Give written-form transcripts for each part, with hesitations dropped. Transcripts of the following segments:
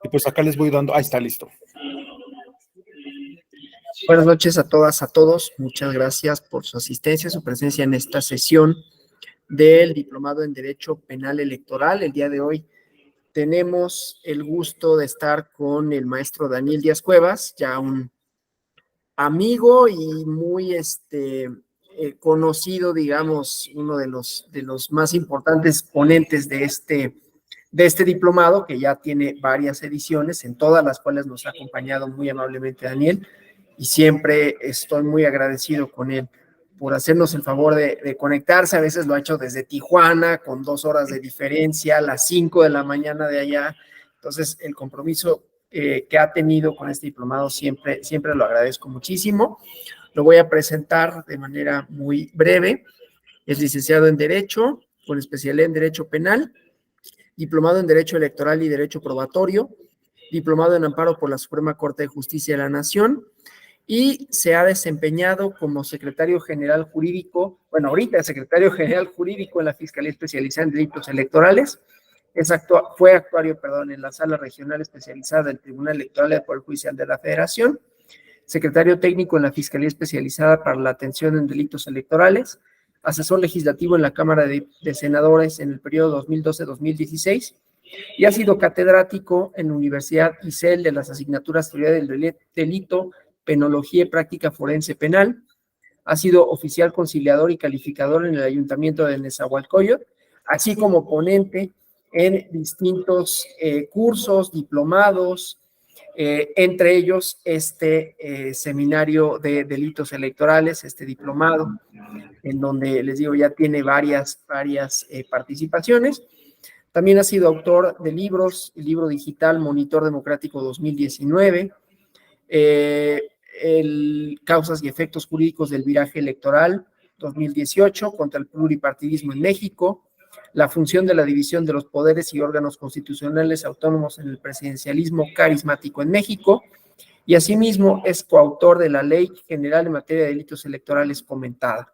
Y pues acá les voy dando, ahí está, listo. Buenas noches a todas, a todos. Muchas gracias por su asistencia, su presencia en esta sesión del Diplomado en Derecho Penal Electoral. El día de hoy tenemos el gusto de estar con el maestro Daniel Díaz Cuevas, ya un amigo y muy conocido, digamos, uno de los más importantes ponentes de este diplomado, que ya tiene varias ediciones, en todas las cuales nos ha acompañado muy amablemente Daniel, y siempre estoy muy agradecido con él por hacernos el favor de conectarse. A veces lo ha hecho desde Tijuana, con 2 horas de diferencia, a las 5 de la mañana de allá. Entonces, el compromiso que ha tenido con este diplomado siempre lo agradezco muchísimo. Lo voy a presentar de manera muy breve. Es licenciado en Derecho, con especialidad en Derecho Penal, diplomado en Derecho Electoral y Derecho Probatorio, diplomado en Amparo por la Suprema Corte de Justicia de la Nación, y se ha desempeñado como secretario general jurídico, bueno, ahorita es secretario general jurídico en la Fiscalía Especializada en Delitos Electorales. Fue actuario, en la Sala Regional Especializada del Tribunal Electoral del Poder Judicial de la Federación, secretario técnico en la Fiscalía Especializada para la Atención en Delitos Electorales, asesor legislativo en la Cámara de Senadores en el periodo 2012-2016, y ha sido catedrático en la Universidad ISEL de las asignaturas Teoría del Delito, Penología y Práctica Forense Penal. Ha sido oficial conciliador y calificador en el Ayuntamiento de Nezahualcóyotl, así como ponente en distintos cursos, diplomados, entre ellos seminario de delitos electorales, este diplomado, en donde les digo ya tiene varias participaciones. También ha sido autor de libros, el libro digital Monitor Democrático 2019, Causas y efectos jurídicos del viraje electoral 2018 contra el pluripartidismo en México, la función de la división de los poderes y órganos constitucionales autónomos en el presidencialismo carismático en México, y asimismo es coautor de la Ley General en materia de delitos electorales comentada.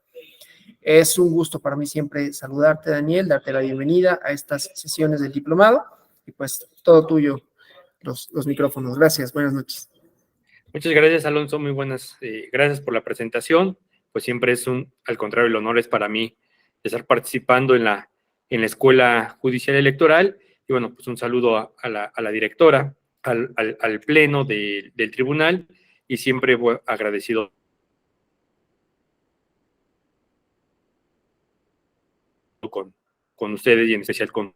Es un gusto para mí siempre saludarte, Daniel, darte la bienvenida a estas sesiones del diplomado, y pues todo tuyo los micrófonos. Gracias, buenas noches. Muchas gracias, Alonso, muy buenas, gracias por la presentación. Pues siempre es al contrario, el honor es para mí estar participando en la Escuela Judicial Electoral. Y bueno, pues un saludo a la directora, al pleno del tribunal, y siempre agradecido con ustedes y en especial con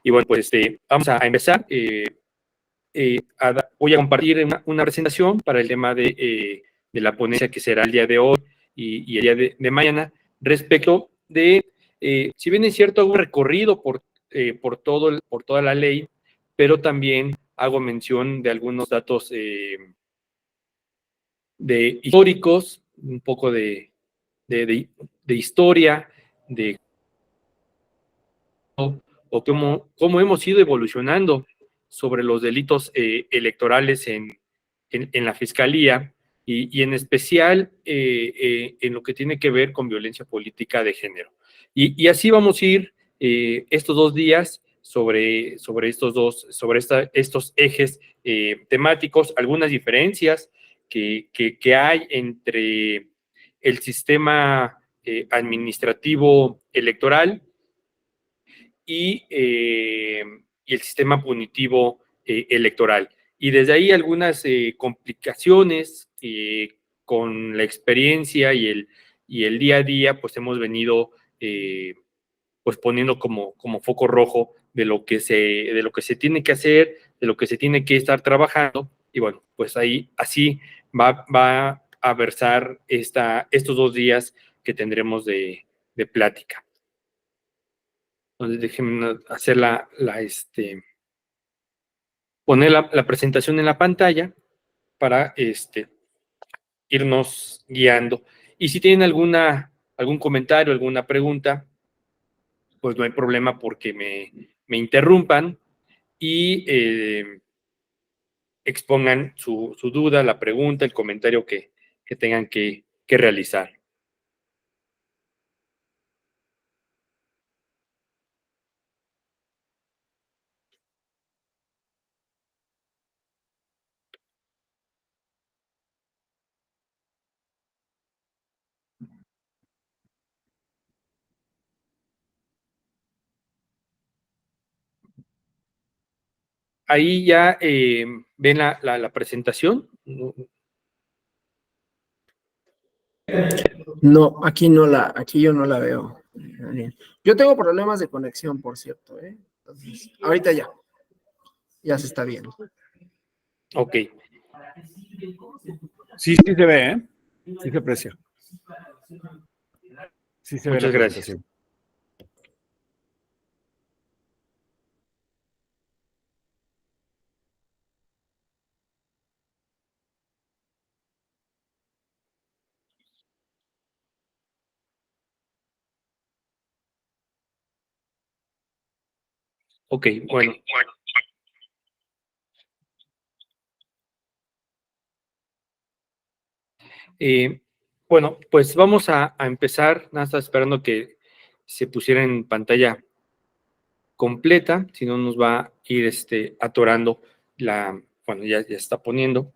y bueno, pues vamos a empezar. Voy a compartir una presentación para el tema de la ponencia que será el día de hoy y el día de mañana, respecto de, si bien es cierto, hago un recorrido por toda la ley, pero también hago mención de algunos datos de históricos, un poco de historia, de o cómo hemos ido evolucionando sobre los delitos electorales en la Fiscalía, y en especial en lo que tiene que ver con violencia política de género. Y así vamos a ir estos 2 días sobre estos ejes temáticos, algunas diferencias que hay entre el sistema administrativo electoral y el sistema punitivo electoral. Y desde ahí algunas complicaciones con la experiencia y el día a día, pues hemos venido pues poniendo como foco rojo de lo que se tiene que hacer, de lo que se tiene que estar trabajando. Y bueno, pues ahí así va a versar estos 2 días que tendremos de plática. Entonces déjenme hacer poner la presentación en la pantalla para irnos guiando. Y si tienen algún comentario, alguna pregunta, pues no hay problema porque me interrumpan y expongan su duda, la pregunta, el comentario que tengan que realizar. ahí ya ven la presentación. No, aquí yo no la veo, Daniel. Yo tengo problemas de conexión, por cierto, ¿eh? Entonces, ahorita ya se está viendo. Ok. Sí, sí se ve, ¿eh? Sí se aprecia. Sí se ve la Muchas gracias. presentación. Ok, bueno. Bueno, pues vamos a empezar. Nada, estaba esperando que se pusiera en pantalla completa, si no nos va a ir atorando bueno, ya está poniendo.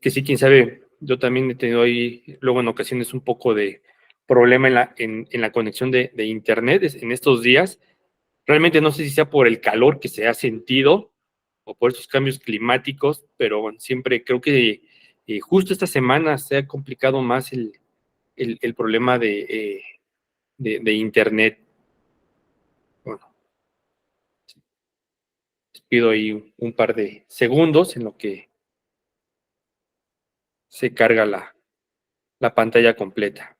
Que sí, quién sabe, yo también he tenido ahí luego en ocasiones un poco de problema en la conexión de internet en estos días. Realmente no sé si sea por el calor que se ha sentido o por esos cambios climáticos, pero bueno, siempre creo que justo esta semana se ha complicado más el problema de internet. Bueno, les pido ahí un par de segundos en lo que se carga la pantalla completa.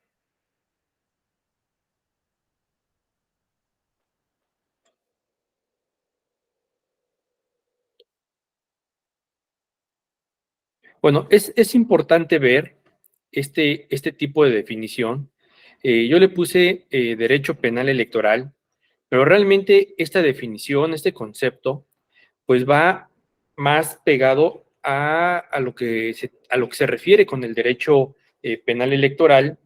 Bueno, es importante ver este tipo de definición. Yo le puse derecho penal electoral, pero realmente esta definición, este concepto, pues va más pegado a lo que se refiere con el derecho penal electoral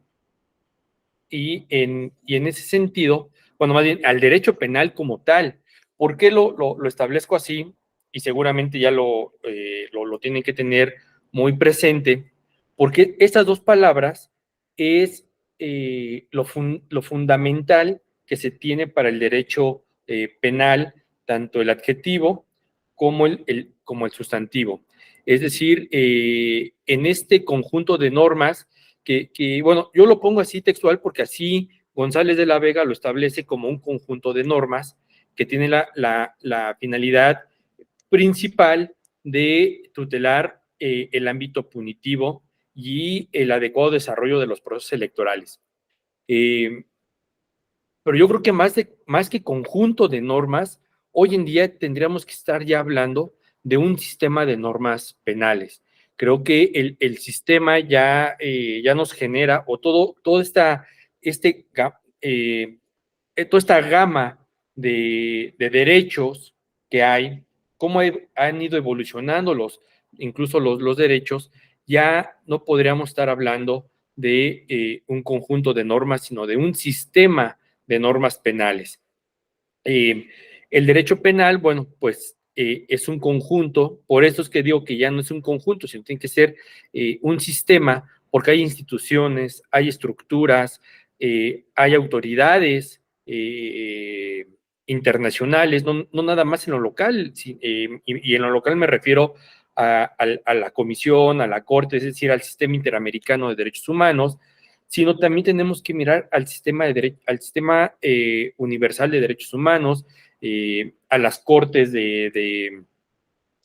y en ese sentido, bueno, más bien al derecho penal como tal. ¿Por qué lo establezco así? Y seguramente ya lo tienen que tener muy presente, porque estas dos palabras es lo fundamental que se tiene para el derecho penal, tanto el adjetivo como como el sustantivo. Es decir, en este conjunto de normas bueno, yo lo pongo así textual porque así González de la Vega lo establece como un conjunto de normas que tiene la finalidad principal de tutelar el ámbito punitivo y el adecuado desarrollo de los procesos electorales. Pero yo creo que más que conjunto de normas, hoy en día tendríamos que estar ya hablando de un sistema de normas penales. Creo que el sistema ya nos genera, o toda esta gama de derechos que hay, cómo han ido evolucionando incluso los derechos, ya no podríamos estar hablando de un conjunto de normas, sino de un sistema de normas penales. El derecho penal, bueno, pues es un conjunto, por eso es que digo que ya no es un conjunto, sino tiene que ser un sistema, porque hay instituciones, hay estructuras, hay autoridades internacionales, no nada más en lo local, y en lo local me refiero a la Comisión, a la Corte, es decir, al Sistema Interamericano de Derechos Humanos, sino también tenemos que mirar al sistema universal de derechos humanos, a las cortes de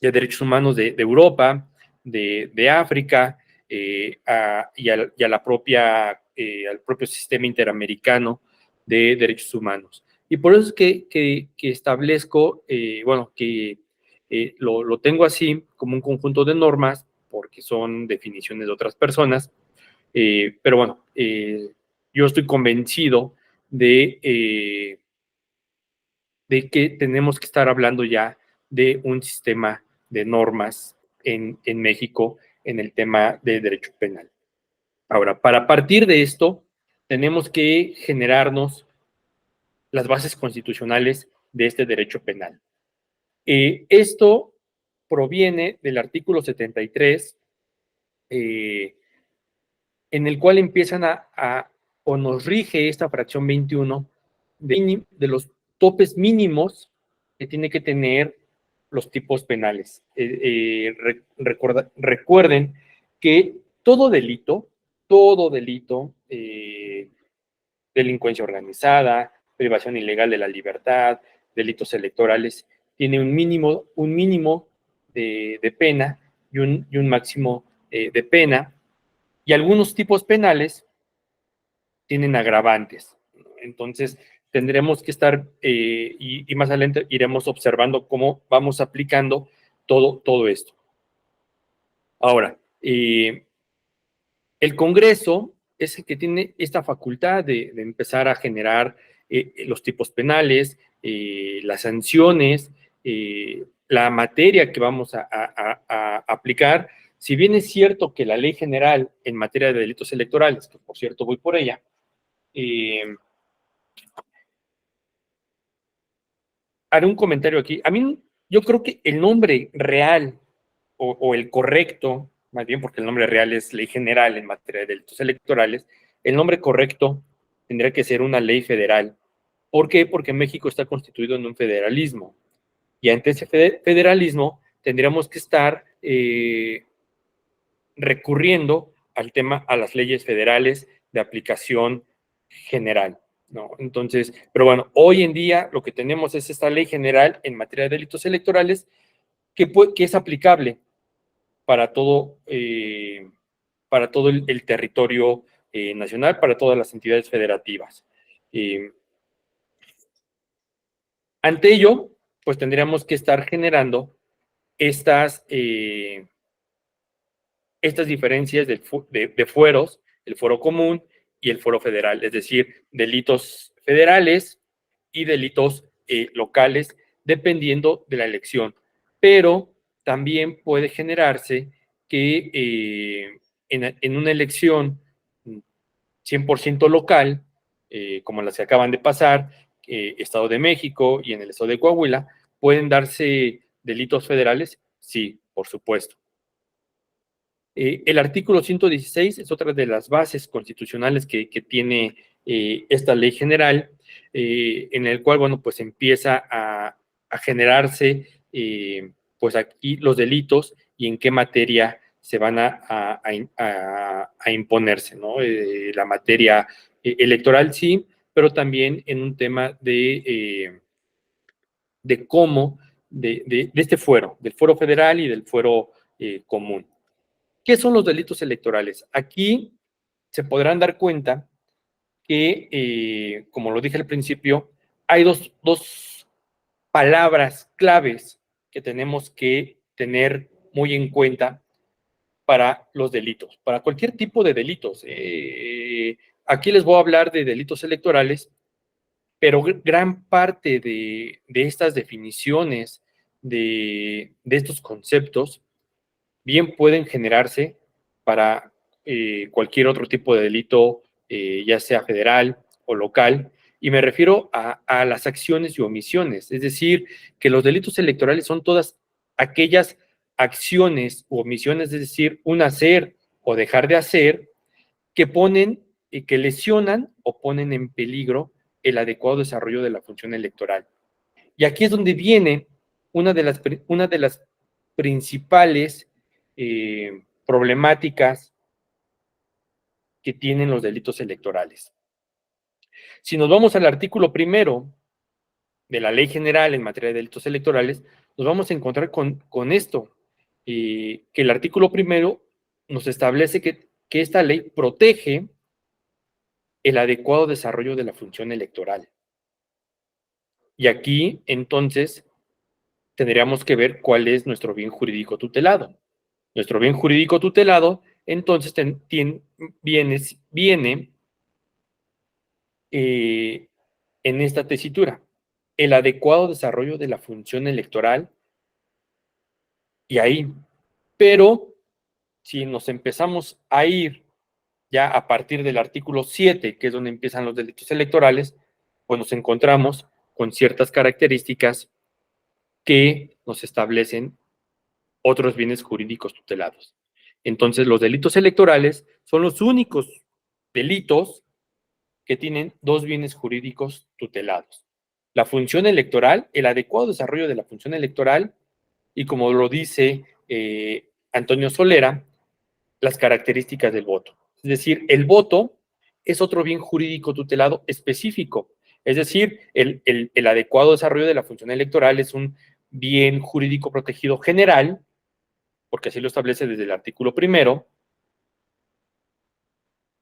derechos humanos de Europa, de África, y al propio sistema interamericano de derechos humanos. Y por eso es que establezco, bueno, que lo tengo así como un conjunto de normas, porque son definiciones de otras personas, pero bueno, yo estoy convencido de que tenemos que estar hablando ya de un sistema de normas en México en el tema de derecho penal. Ahora, para partir de esto, tenemos que generarnos las bases constitucionales de este derecho penal. Esto proviene del artículo 73, en el cual empiezan o nos rige esta fracción 21 de los topes mínimos que tiene que tener los tipos penales. Recuerden que todo delito, delincuencia organizada, privación ilegal de la libertad, delitos electorales, tiene un mínimo de pena y un máximo de pena, y algunos tipos penales tienen agravantes. Entonces, tendremos que estar, y más adelante iremos observando cómo vamos aplicando todo esto. Ahora, el Congreso es el que tiene esta facultad de empezar a generar los tipos penales, las sanciones, la materia que vamos a aplicar. Si bien es cierto que la ley general en materia de delitos electorales, que por cierto voy por ella, haré un comentario aquí. A mí, yo creo que el nombre real o el correcto, más bien porque el nombre real es ley general en materia de delitos electorales, el nombre correcto tendría que ser una ley federal. ¿Por qué? Porque México está constituido en un federalismo. Y ante ese federalismo tendríamos que estar recurriendo al tema, a las leyes federales de aplicación general, ¿no? Entonces, pero bueno, hoy en día lo que tenemos es esta ley general en materia de delitos electorales que es aplicable para todo el territorio nacional, para todas las entidades federativas. Ante ello, pues tendríamos que estar generando estas diferencias de fueros, el fuero común y el fuero federal, es decir, delitos federales y delitos locales, dependiendo de la elección. Pero también puede generarse que en una elección 100% local, como las que acaban de pasar, Estado de México y en el Estado de Coahuila, ¿pueden darse delitos federales? Sí, por supuesto. El artículo 116 es otra de las bases constitucionales que tiene esta ley general, en el cual, bueno, pues empieza a generarse, pues aquí los delitos y en qué materia se van a imponerse, ¿no? La materia electoral, sí, pero también en un tema de cómo, de este fuero, del fuero federal y del fuero común. ¿Qué son los delitos electorales? Aquí se podrán dar cuenta que, como lo dije al principio, hay dos palabras claves que tenemos que tener muy en cuenta para los delitos, para cualquier tipo de delitos. Aquí les voy a hablar de delitos electorales, pero gran parte de estas definiciones, de estos conceptos, bien pueden generarse para cualquier otro tipo de delito, ya sea federal o local, y me refiero a las acciones y omisiones, es decir, que los delitos electorales son todas aquellas acciones u omisiones, es decir, un hacer o dejar de hacer, que ponen y que lesionan o ponen en peligro el adecuado desarrollo de la función electoral. Y aquí es donde viene una de las principales problemáticas que tienen los delitos electorales. Si nos vamos al artículo 1 de la Ley General en materia de delitos electorales, nos vamos a encontrar con esto, que el artículo 1 nos establece que esta ley protege el adecuado desarrollo de la función electoral. Y aquí, entonces, tendríamos que ver cuál es nuestro bien jurídico tutelado. Nuestro bien jurídico tutelado, entonces, viene en esta tesitura, el adecuado desarrollo de la función electoral, y ahí. Pero, si nos empezamos a ir ya a partir del artículo 7, que es donde empiezan los delitos electorales, pues nos encontramos con ciertas características que nos establecen otros bienes jurídicos tutelados. Entonces, los delitos electorales son los únicos delitos que tienen dos bienes jurídicos tutelados. la función electoral, el adecuado desarrollo de la función electoral y, como lo dice Antonio Solera, las características del voto. Es decir, el voto es otro bien jurídico tutelado específico. Es decir, el adecuado desarrollo de la función electoral es un bien jurídico protegido general, porque así lo establece desde el artículo 1,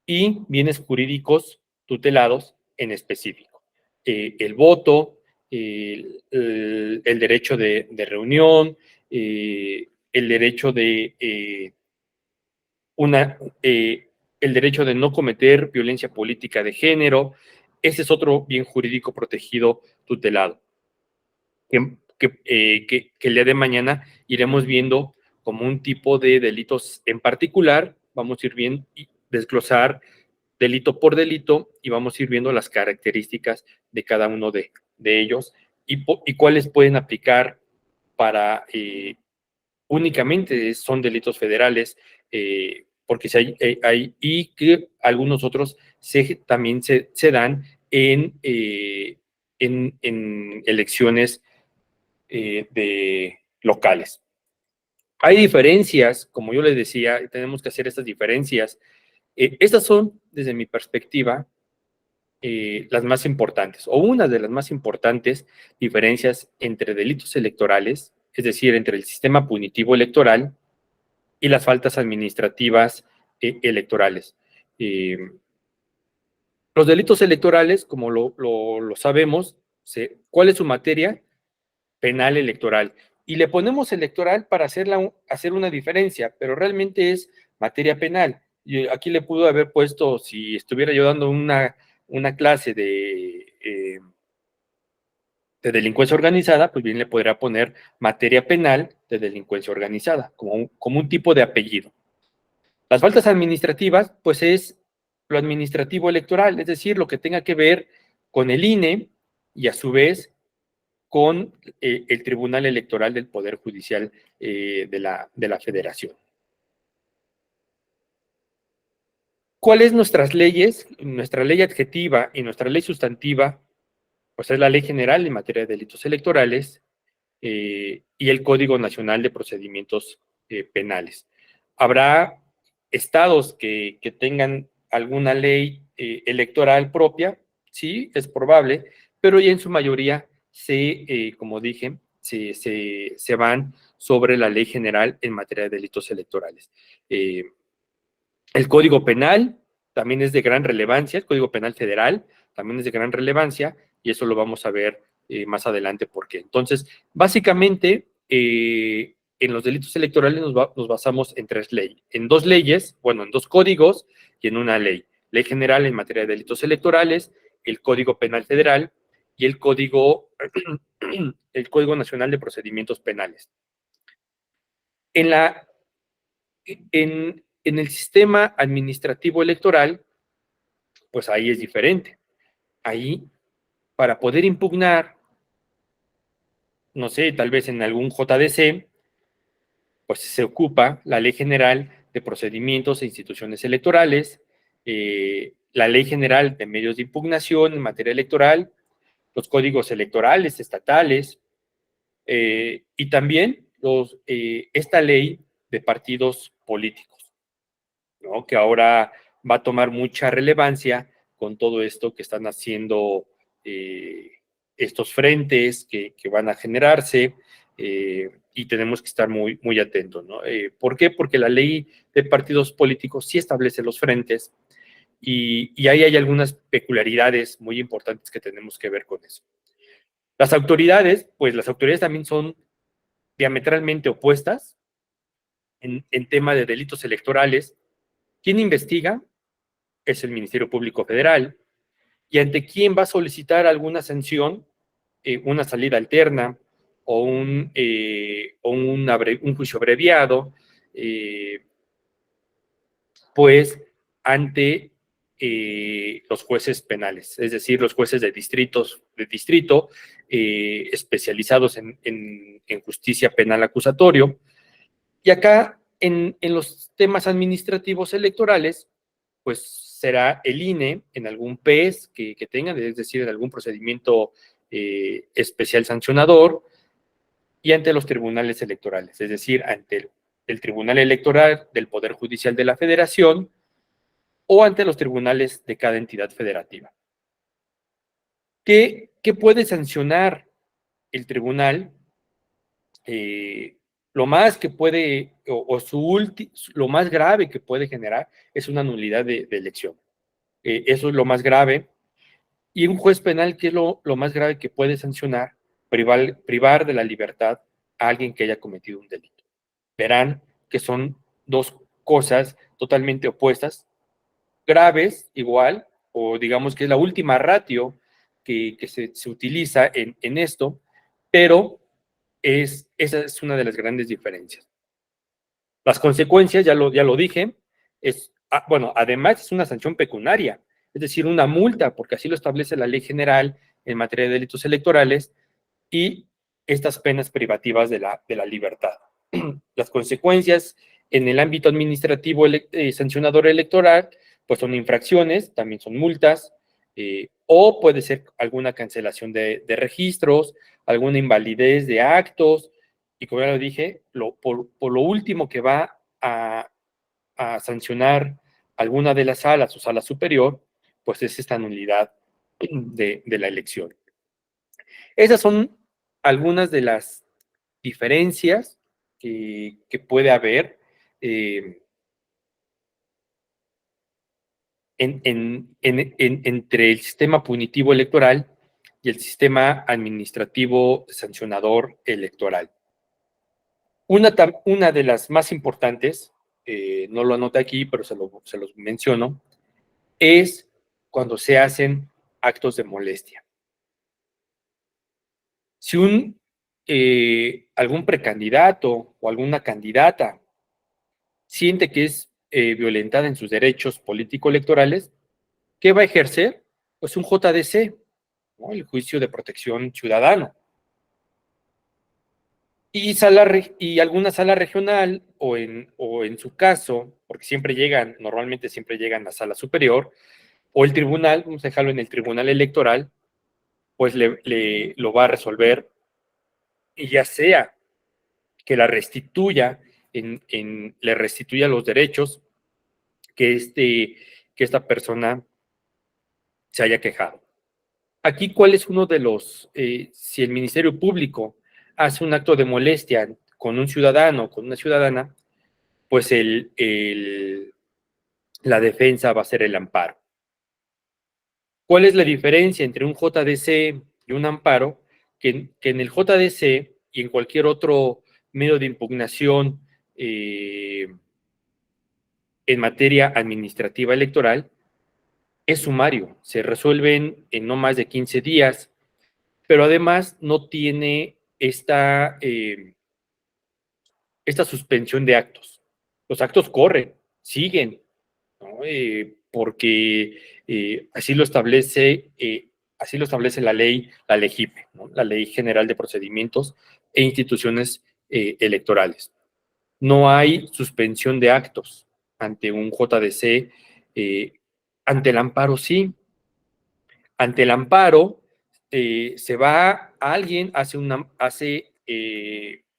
y bienes jurídicos tutelados en específico. El voto, el derecho de reunión, el derecho de el derecho de no cometer violencia política de género. Ese es otro bien jurídico protegido tutelado, que el día de mañana iremos viendo como un tipo de delitos en particular. Vamos a ir viendo y desglosar delito por delito y vamos a ir viendo las características de cada uno de ellos y cuáles pueden aplicar para únicamente son delitos federales, porque hay y que algunos otros también se dan en elecciones locales. Hay diferencias, como yo les decía, tenemos que hacer estas diferencias. Estas son, desde mi perspectiva, las más importantes, o una de las más importantes diferencias entre delitos electorales, es decir, entre el sistema punitivo electoral y las faltas administrativas electorales. Los delitos electorales, como lo sabemos, ¿cuál es su materia? Penal electoral. Y le ponemos electoral para hacer una diferencia, pero realmente es materia penal. Y aquí le pudo haber puesto, si estuviera yo dando una clase de delincuencia organizada, pues bien le podría poner materia penal de delincuencia organizada, como un tipo de apellido. Las faltas administrativas, pues es lo administrativo electoral, es decir, lo que tenga que ver con el INE y a su vez con el Tribunal Electoral del Poder Judicial de la Federación. ¿Cuáles nuestras leyes? Nuestra ley adjetiva y nuestra ley sustantiva, pues es la Ley General en materia de delitos electorales y el Código Nacional de Procedimientos Penales. Habrá estados que tengan alguna ley electoral propia, sí, es probable, pero ya en su mayoría como dije, se van sobre la Ley General en materia de delitos electorales. El Código Penal también es de gran relevancia, el Código Penal Federal también es de gran relevancia, y eso lo vamos a ver más adelante por qué. Entonces, básicamente, en los delitos electorales nos basamos en tres leyes, en dos leyes, bueno, en dos códigos y en una ley. Ley General en materia de delitos electorales, el Código Penal Federal y el Código Nacional de Procedimientos Penales. En el sistema administrativo electoral, pues ahí es diferente. Ahí, para poder impugnar, no sé, tal vez en algún JDC, pues se ocupa la Ley General de Procedimientos e Instituciones Electorales, la Ley General de Medios de Impugnación en materia electoral, los códigos electorales estatales, y también esta ley de partidos políticos, ¿no? Que ahora va a tomar mucha relevancia con todo esto que están haciendo estos frentes que van a generarse, y tenemos que estar muy, muy atentos, ¿no? ¿Por qué? Porque la ley de partidos políticos sí establece los frentes y ahí hay algunas peculiaridades muy importantes que tenemos que ver con eso. Las autoridades también son diametralmente opuestas en tema de delitos electorales. ¿Quién investiga? Es el Ministerio Público Federal. ¿Y ante quién va a solicitar alguna sanción, una salida alterna o un juicio abreviado? Pues ante los jueces penales, es decir, los jueces de distrito especializados en justicia penal acusatorio. Y acá, en los temas administrativos electorales, pues será el INE en algún PES que tengan, es decir, en algún procedimiento especial sancionador y ante los tribunales electorales, es decir, ante el Tribunal Electoral del Poder Judicial de la Federación o ante los tribunales de cada entidad federativa. ¿Qué puede sancionar el tribunal? Lo más que puede, lo más grave que puede generar es una nulidad de elección. Eso es lo más grave. Y un juez penal, ¿qué es lo más grave que puede sancionar? Privar de la libertad a alguien que haya cometido un delito. Verán que son dos cosas totalmente opuestas, graves igual, o digamos que es la última ratio que se utiliza en esto, pero esa es una de las grandes diferencias. Las consecuencias, ya lo dije, bueno, además es una sanción pecuniaria, es decir, una multa, porque así lo establece la Ley General en materia de delitos electorales, y estas penas privativas de la libertad. Las consecuencias en el ámbito administrativo sancionador electoral, pues son infracciones, también son multas, o puede ser alguna cancelación de registros, alguna invalidez de actos, y como ya lo dije, por lo último que va a sancionar alguna de las salas o sala superior, pues es esta nulidad de la elección. Esas son algunas de las diferencias que puede haber entre el sistema punitivo electoral y el sistema administrativo sancionador electoral. Una de las más importantes, no lo anoté aquí, pero se los menciono, es cuando se hacen actos de molestia. Si algún precandidato o alguna candidata siente que es violentada en sus derechos político-electorales, ¿qué va a ejercer? Pues un JDC, ¿no? El Juicio de Protección Ciudadano. Y alguna sala regional, o en su caso, porque normalmente siempre llegan a la sala superior, o el tribunal, vamos a dejarlo en el tribunal electoral, pues lo va a resolver, y ya sea que le restituya los derechos que esta persona se haya quejado. Aquí, ¿cuál es uno de si el Ministerio Público hace un acto de molestia con un ciudadano, con una ciudadana, pues la defensa va a ser el amparo. ¿Cuál es la diferencia entre un JDC y un amparo? Que en el JDC y en cualquier otro medio de impugnación en materia administrativa electoral, es sumario, se resuelven en no más de 15 días, pero además no tiene esta suspensión de actos. Los actos corren, siguen, ¿no? Porque así lo establece la ley GIPE, ¿no? La Ley General de Procedimientos e Instituciones Electorales. No hay suspensión de actos ante un JDC. Ante el amparo sí. Ante el amparo se va a alguien,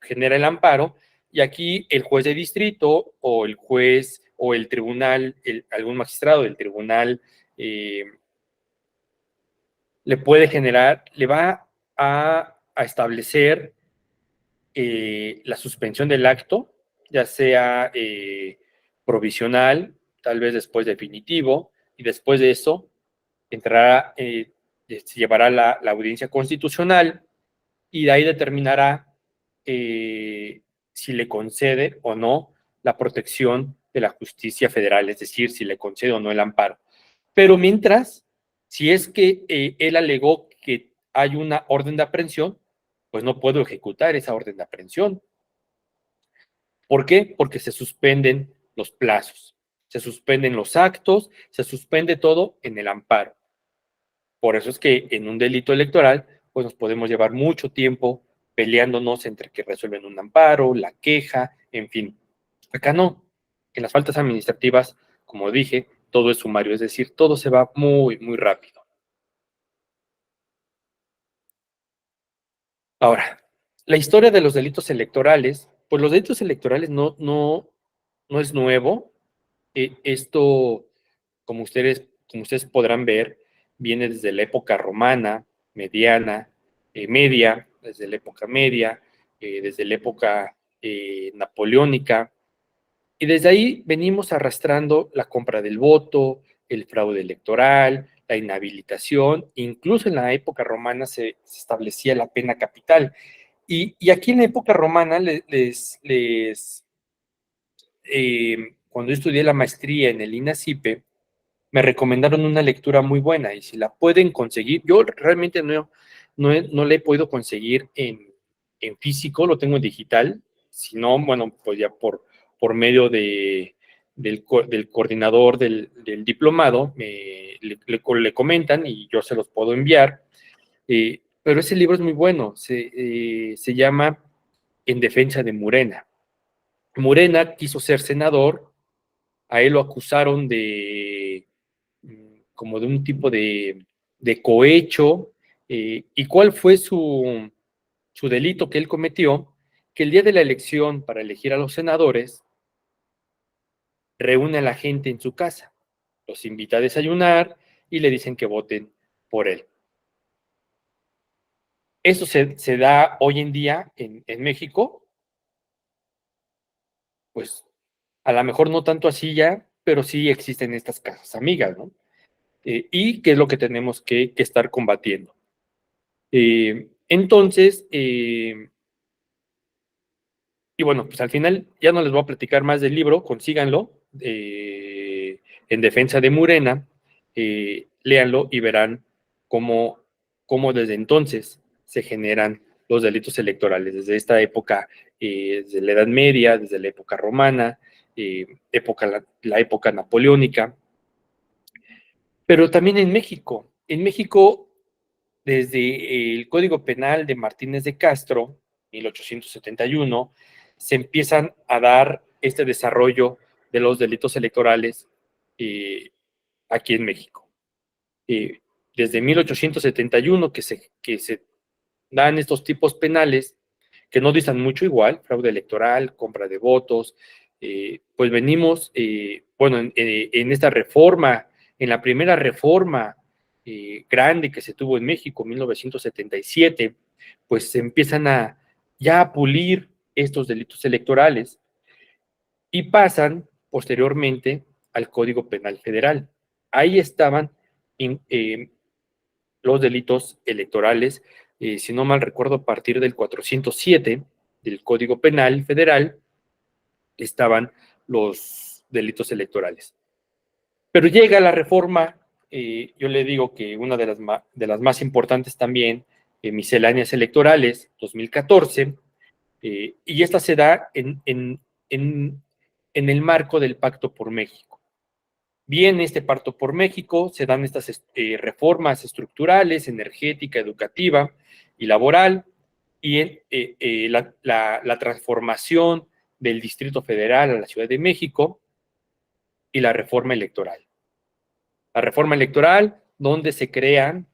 genera el amparo, y aquí el juez de distrito o el juez o el tribunal, algún magistrado del tribunal le va a establecer la suspensión del acto, ya sea provisional, tal vez después definitivo, y después de eso se llevará la audiencia constitucional, y de ahí determinará si le concede o no la protección de la justicia federal, es decir, si le concede o no el amparo. Pero mientras, si es que él alegó que hay una orden de aprehensión, pues no puedo ejecutar esa orden de aprehensión. ¿Por qué? Porque se suspenden los plazos, se suspenden los actos, se suspende todo en el amparo. Por eso es que en un delito electoral, pues nos podemos llevar mucho tiempo peleándonos entre que resuelven un amparo, la queja, en fin. Acá no. En las faltas administrativas, como dije, todo es sumario, es decir, todo se va muy, muy rápido. Ahora, la historia de los delitos electorales, pues los delitos electorales no es nuevo. Esto, como ustedes podrán ver, viene desde la época romana, mediana, media, desde la época media, desde la época napoleónica, y desde ahí venimos arrastrando la compra del voto, el fraude electoral, la inhabilitación, incluso en la época romana se establecía la pena capital. Y aquí en la época romana cuando yo estudié la maestría en el INACIPE, me recomendaron una lectura muy buena y si la pueden conseguir, yo realmente no la he podido conseguir en físico, lo tengo en digital, si no, bueno, pues ya por medio del coordinador del diplomado, le comentan y yo se los puedo enviar, pero ese libro es muy bueno, se llama En defensa de Murena. Murena quiso ser senador, a él lo acusaron como de un tipo de cohecho. ¿Y cuál fue su delito que él cometió? Que el día de la elección para elegir a los senadores, reúne a la gente en su casa, los invita a desayunar y le dicen que voten por él. Eso se da hoy en día en México, pues a lo mejor no tanto así ya, pero sí existen estas casas amigas, ¿no? Y qué es lo que tenemos que estar combatiendo. Entonces, y bueno, pues al final ya no les voy a platicar más del libro, consíganlo, En defensa de Murena, léanlo y verán cómo desde entonces se generan los delitos electorales, desde esta época, desde la Edad Media, desde la época romana, la época napoleónica, pero también en México. En México, desde el Código Penal de Martínez de Castro, 1871, se empiezan a dar este desarrollo de los delitos electorales aquí en México. Desde 1871 que se dan estos tipos penales que no distan mucho igual, fraude electoral, compra de votos, pues venimos, bueno, en esta reforma, en la primera reforma grande que se tuvo en México, 1977, pues se empiezan ya a pulir estos delitos electorales y pasan posteriormente al Código Penal Federal. Ahí estaban los delitos electorales, si no mal recuerdo, a partir del 407 del Código Penal Federal, estaban los delitos electorales. Pero llega la reforma, yo le digo que una de las más importantes también, misceláneas electorales, 2014, y esta se da en el marco del Pacto por México. Viene este Pacto por México, se dan estas reformas estructurales, energética, educativa y laboral, y la transformación del Distrito Federal a la Ciudad de México y la reforma electoral. La reforma electoral, donde se crean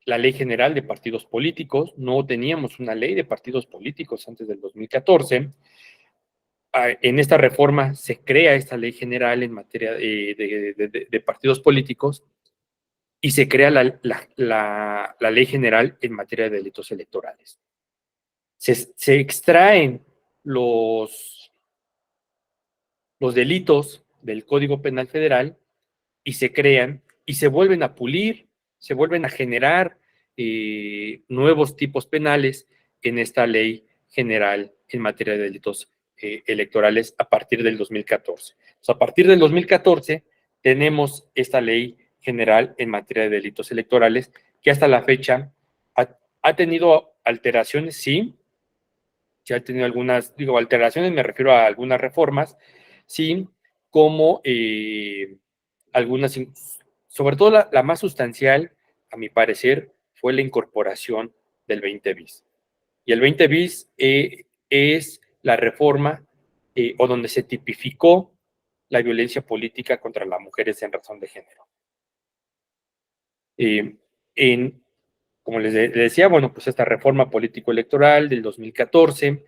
la Ley General de Partidos Políticos. No teníamos una ley de partidos políticos antes del 2014. En esta reforma se crea esta ley general en materia de partidos políticos y se crea la ley general en materia de delitos electorales. Se extraen los delitos del Código Penal Federal y se crean y se vuelven a pulir, se vuelven a generar nuevos tipos penales en esta ley general en materia de delitos electorales a partir del 2014. O sea, a partir del 2014 tenemos esta ley general en materia de delitos electorales que hasta la fecha ha tenido alteraciones, sí ha tenido algunas, alteraciones, me refiero a algunas reformas, sí, como algunas, sobre todo la más sustancial, a mi parecer, fue la incorporación del 20 bis. Y el 20 bis es la reforma o donde se tipificó la violencia política contra las mujeres en razón de género. En como les decía, bueno, pues esta reforma político-electoral del 2014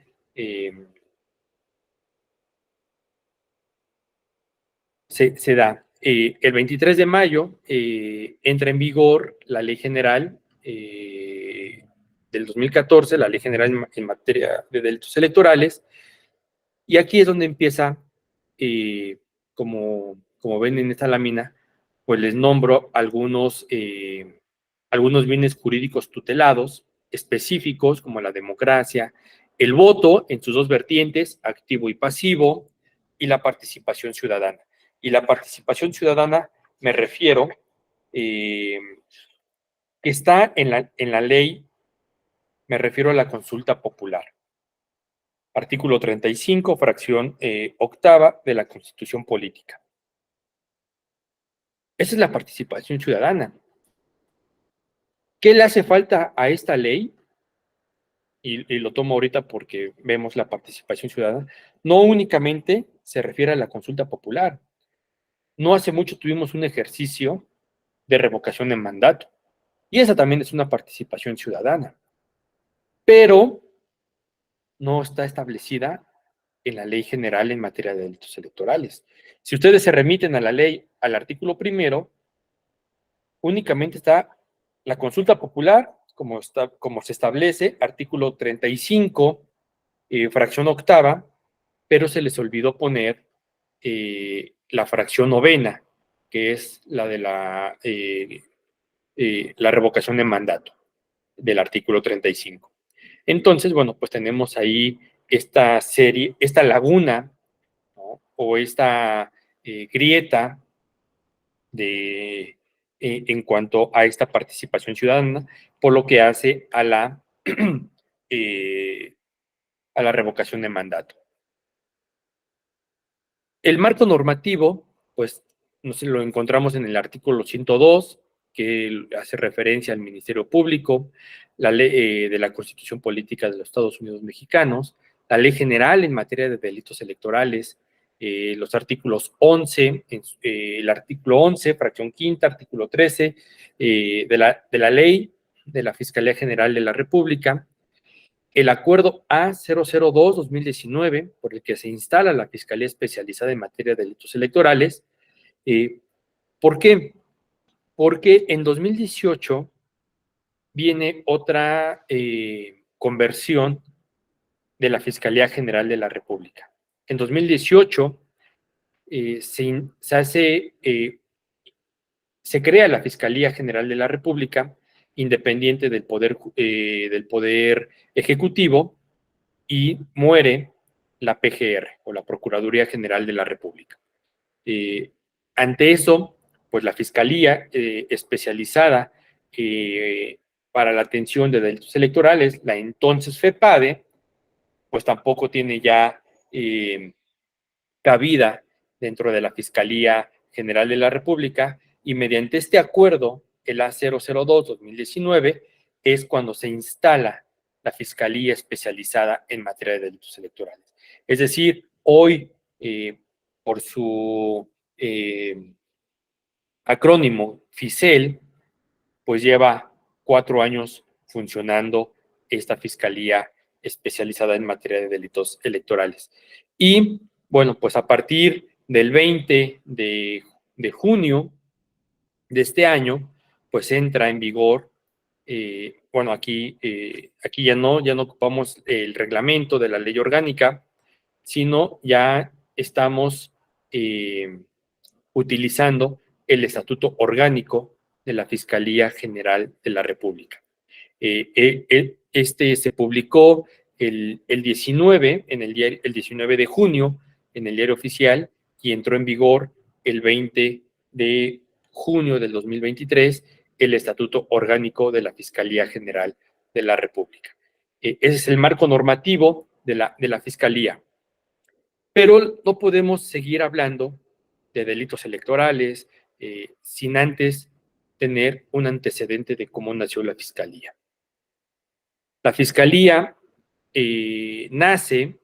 se da. El 23 de mayo entra en vigor la Ley General del 2014, la Ley General en materia de delitos electorales, y aquí es donde empieza, como ven en esta lámina, pues les nombro algunos bienes jurídicos tutelados específicos, como la democracia, el voto en sus dos vertientes, activo y pasivo, y la participación ciudadana. Y la participación ciudadana me refiero que está en la ley, me refiero a la consulta popular. Artículo 35, fracción octava de la Constitución Política. Esa es la participación ciudadana. ¿Qué le hace falta a esta ley? Y lo tomo ahorita porque vemos la participación ciudadana. No únicamente se refiere a la consulta popular. No hace mucho tuvimos un ejercicio de revocación de mandato. Y esa también es una participación ciudadana. Pero no está establecida en la Ley General en materia de delitos electorales. Si ustedes se remiten a la ley, al artículo primero, únicamente está la consulta popular, como se establece, artículo 35, fracción octava, pero se les olvidó poner la fracción novena, que es la de la revocación de mandato del artículo 35. Entonces, bueno, pues tenemos ahí esta laguna, ¿no? O esta grieta en cuanto a esta participación ciudadana, por lo que hace eh, a la revocación de mandato. El marco normativo, pues, nos lo encontramos en el artículo 102, que hace referencia al Ministerio Público, la ley de la Constitución Política de los Estados Unidos Mexicanos, la Ley General en materia de delitos electorales, los artículos 11, el artículo 11, fracción quinta, artículo 13, de la ley de la Fiscalía General de la República, el acuerdo A002-2019, por el que se instala la Fiscalía Especializada en Materia de Delitos Electorales. ¿Por qué? Porque en 2018 viene otra conversión de la Fiscalía General de la República. En 2018 se crea la Fiscalía General de la República, independiente del poder ejecutivo, y muere la PGR, o la Procuraduría General de la República. Ante eso, pues la Fiscalía especializada para la atención de delitos electorales, la entonces FEPADE, pues tampoco tiene ya cabida dentro de la Fiscalía General de la República, y mediante este acuerdo, el A002-2019, es cuando se instala la Fiscalía Especializada en Materia de Delitos Electorales. Es decir, hoy, por su acrónimo FICEL, pues lleva 4 años funcionando esta Fiscalía Especializada en Materia de Delitos Electorales. Y bueno, pues a partir del 20 de junio de este año, pues entra en vigor, bueno, aquí ya no ocupamos el reglamento de la ley orgánica, sino ya estamos utilizando el estatuto orgánico de la Fiscalía General de la República. Este se publicó el 19, el 19 de junio en el Diario Oficial, y entró en vigor el 20 de junio del 2023 el Estatuto Orgánico de la Fiscalía General de la República. Ese es el marco normativo de la Fiscalía. Pero no podemos seguir hablando de delitos electorales sin antes tener un antecedente de cómo nació la Fiscalía. La Fiscalía nace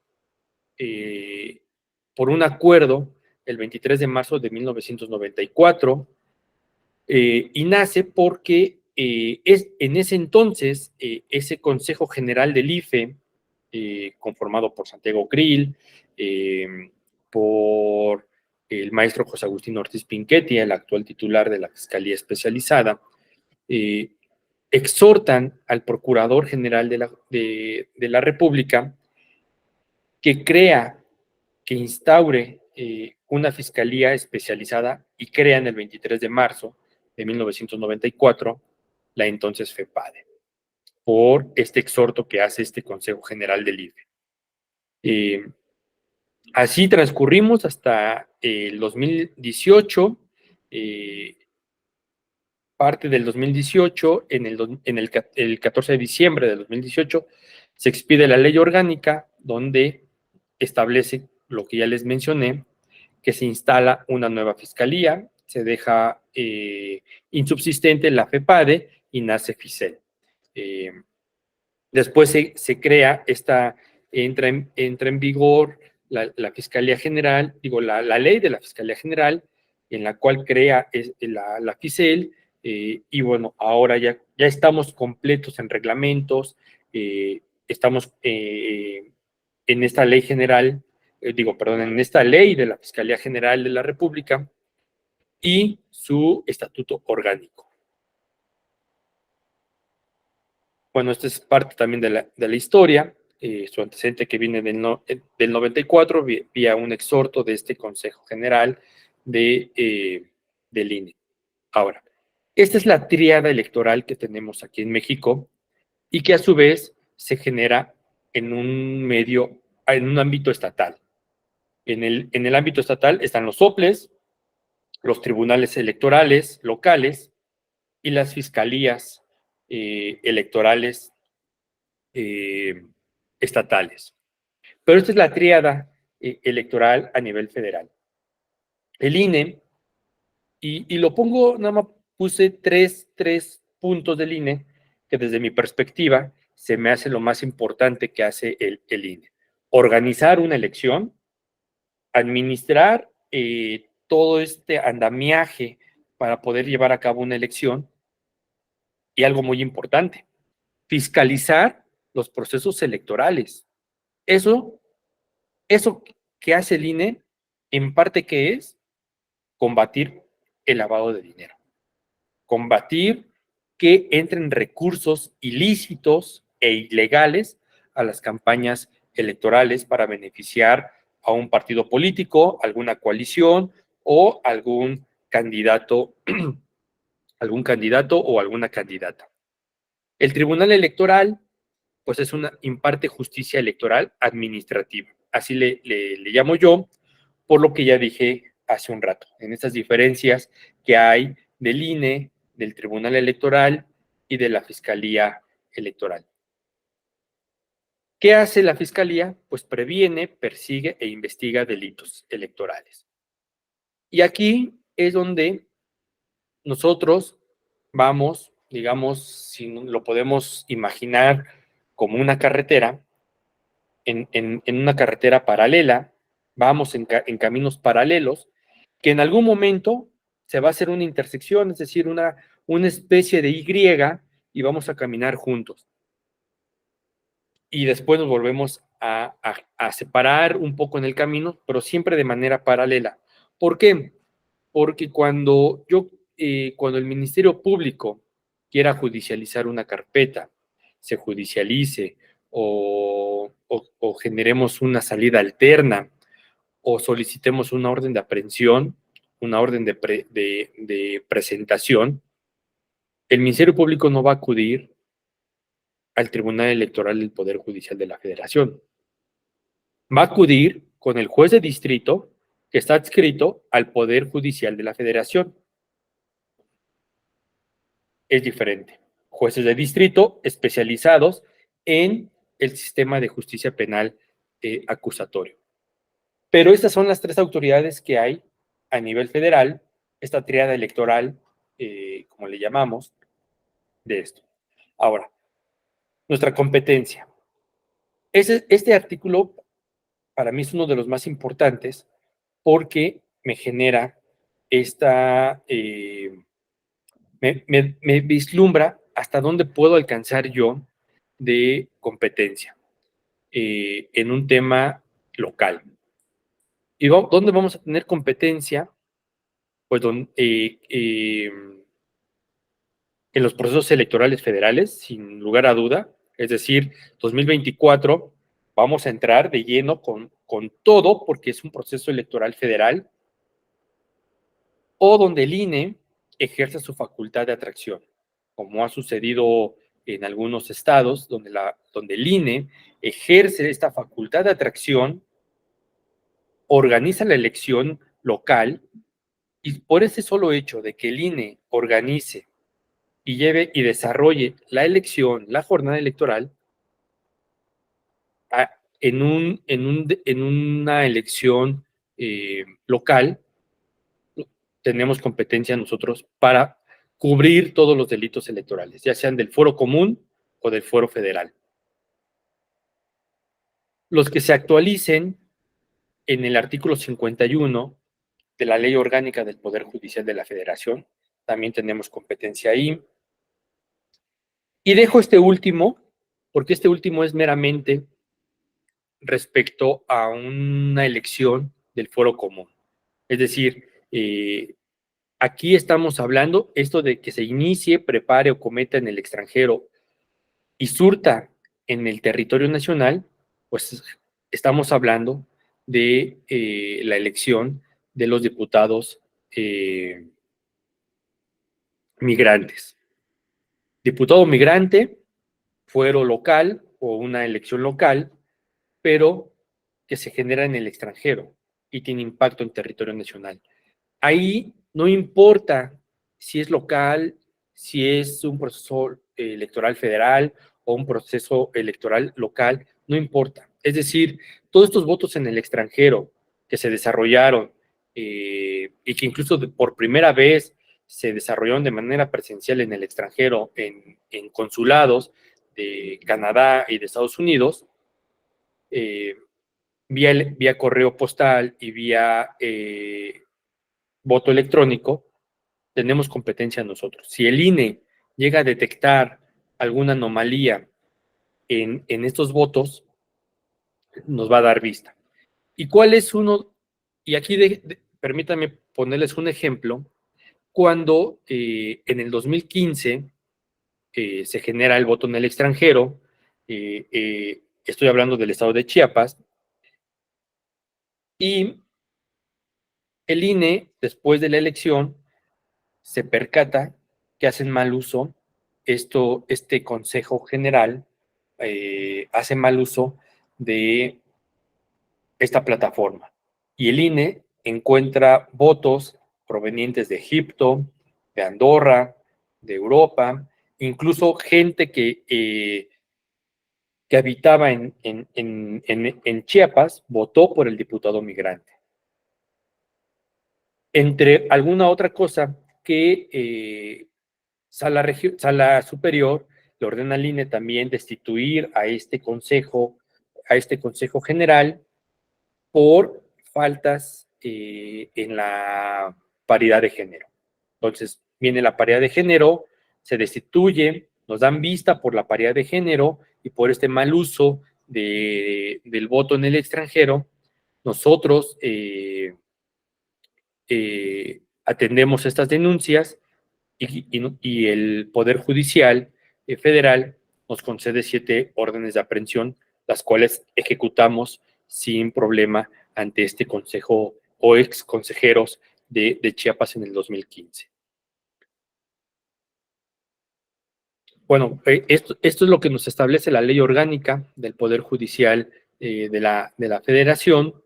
por un acuerdo el 23 de marzo de 1994 y nace porque en ese entonces, ese Consejo General del IFE, conformado por Santiago Krill, por el maestro José Agustín Ortiz Pinchetti, el actual titular de la Fiscalía Especializada, exhortan al Procurador General de la República que que instaure una fiscalía especializada y crean el 23 de marzo de 1994 la entonces FEPADE, por este exhorto que hace este Consejo General del IFE. Así transcurrimos hasta el 2018, parte del 2018, el 14 de diciembre del 2018, se expide la ley orgánica donde establece lo que ya les mencioné, que se instala una nueva fiscalía, se deja insubsistente la FEPADE y nace FICEL. Después se crea entra en vigor la Fiscalía General, la ley de la Fiscalía General, en la cual crea la FICEL, y bueno, ahora ya estamos completos en reglamentos, estamos en esta ley general, en esta ley de la Fiscalía General de la República y su estatuto orgánico. Bueno, esta es parte también de la historia, su antecedente que viene del 94, vía un exhorto de este Consejo General del INE. Ahora, esta es la tríada electoral que tenemos aquí en México y que a su vez se genera en un ámbito estatal. En el ámbito estatal están los soples, los tribunales electorales locales y las fiscalías electorales estatales. Pero esta es la tríada electoral a nivel federal. El INE, y lo pongo, nada más puse tres puntos del INE que desde mi perspectiva se me hace lo más importante que hace el INE. Organizar una elección, administrar todo este andamiaje para poder llevar a cabo una elección y algo muy importante, fiscalizar los procesos electorales. Eso que hace el INE, en parte, ¿qué es? Combatir el lavado de dinero. Combatir que entren recursos ilícitos e ilegales a las campañas electorales para beneficiar a un partido político, alguna coalición o algún candidato o alguna candidata. El Tribunal Electoral, pues imparte justicia electoral administrativa, así le llamo yo, por lo que ya dije hace un rato, en estas diferencias que hay del INE, del Tribunal Electoral y de la Fiscalía Electoral. ¿Qué hace la Fiscalía? Pues previene, persigue e investiga delitos electorales. Y aquí es donde nosotros vamos, digamos, si lo podemos imaginar como una carretera, en una carretera paralela, vamos en caminos paralelos, que en algún momento se va a hacer una intersección, es decir, una especie de Y, y vamos a caminar juntos. Y después nos volvemos a separar un poco en el camino, pero siempre de manera paralela. ¿Por qué? Porque cuando el Ministerio Público quiera judicializar una carpeta, se judicialice o generemos una salida alterna o solicitemos una orden de aprehensión, una orden de presentación, el Ministerio Público no va a acudir al Tribunal Electoral del Poder Judicial de la Federación. Va a acudir con el juez de distrito que está adscrito al Poder Judicial de la Federación. Es diferente. Jueces de distrito especializados en el sistema de justicia penal acusatorio. Pero estas son las tres autoridades que hay a nivel federal, esta tríada electoral, como le llamamos, de esto. Ahora, nuestra competencia. Este artículo para mí es uno de los más importantes porque me genera me vislumbra hasta dónde puedo alcanzar yo de competencia en un tema local. ¿Y dónde vamos a tener competencia? Pues en los procesos electorales federales, sin lugar a duda. Es decir, 2024 vamos a entrar de lleno con todo, porque es un proceso electoral federal, o donde el INE ejerce su facultad de atracción, como ha sucedido en algunos estados, donde el INE ejerce esta facultad de atracción, organiza la elección local, y por ese solo hecho de que el INE organice y lleve y desarrolle la elección, la jornada electoral, en una elección local, tenemos competencia nosotros para cubrir todos los delitos electorales, ya sean del fuero común o del fuero federal. Los que se actualicen en el artículo 51 de la Ley Orgánica del Poder Judicial de la Federación, también tenemos competencia ahí. Y dejo este último, porque este último es meramente respecto a una elección del fuero común. Es decir, aquí estamos hablando esto de que se inicie, prepare o cometa en el extranjero y surta en el territorio nacional, pues estamos hablando de la elección de los diputados migrantes. Diputado migrante, fuero local o una elección local, pero que se genera en el extranjero y tiene impacto en territorio nacional. Ahí no importa si es local, si es un proceso electoral federal o un proceso electoral local, no importa. Es decir, todos estos votos en el extranjero que se desarrollaron y que incluso por primera vez se desarrollaron de manera presencial en el extranjero, en consulados de Canadá y de Estados Unidos, vía correo postal y vía voto electrónico, tenemos competencia nosotros. Si el INE llega a detectar alguna anomalía en estos votos, nos va a dar vista. ¿Y cuál es uno? Y aquí permítanme ponerles un ejemplo. Cuando en el 2015 se genera el voto en el extranjero, estoy hablando del estado de Chiapas, y el INE, después de la elección, se percata que hacen mal uso, este Consejo General hace mal uso de esta plataforma. Y el INE encuentra votos provenientes de Egipto, de Andorra, de Europa, incluso gente que habitaba en Chiapas, votó por el diputado migrante. Entre alguna otra cosa que Sala Superior le ordena al INE también destituir a este consejo general por faltas en la paridad de género. Entonces, viene la paridad de género, se destituye, nos dan vista por la paridad de género y por este mal uso del voto en el extranjero. Nosotros atendemos estas denuncias y el Poder Judicial Federal nos concede 7 órdenes de aprehensión, las cuales ejecutamos sin problema ante este consejo o ex consejeros de Chiapas en el 2015. Bueno, esto es lo que nos establece la ley orgánica del Poder Judicial de la Federación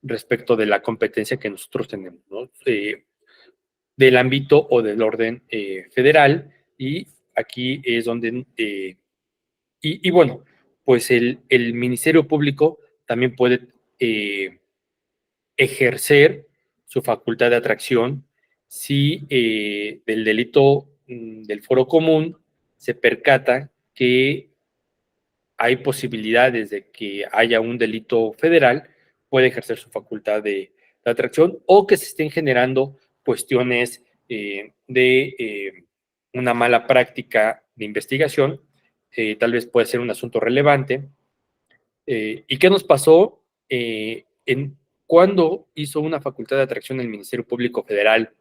respecto de la competencia que nosotros tenemos, ¿no? Del ámbito o del orden federal, y aquí es donde, y bueno, pues el Ministerio Público también puede ejercer su facultad de atracción si del delito del foro común se percata que hay posibilidades de que haya un delito federal, puede ejercer su facultad de atracción, o que se estén generando cuestiones de una mala práctica de investigación, tal vez puede ser un asunto relevante. ¿Y qué nos pasó cuando hizo una facultad de atracción el Ministerio Público Federal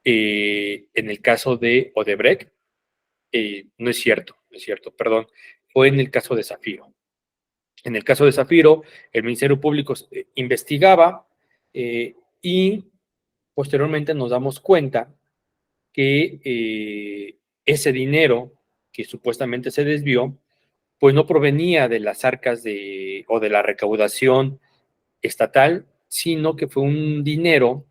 en el caso de Odebrecht? No es cierto, perdón, fue en el caso de Zafiro. En el caso de Zafiro, el Ministerio Público investigaba y posteriormente nos damos cuenta que ese dinero que supuestamente se desvió, pues no provenía de las arcas o de la recaudación estatal, sino que fue un dinero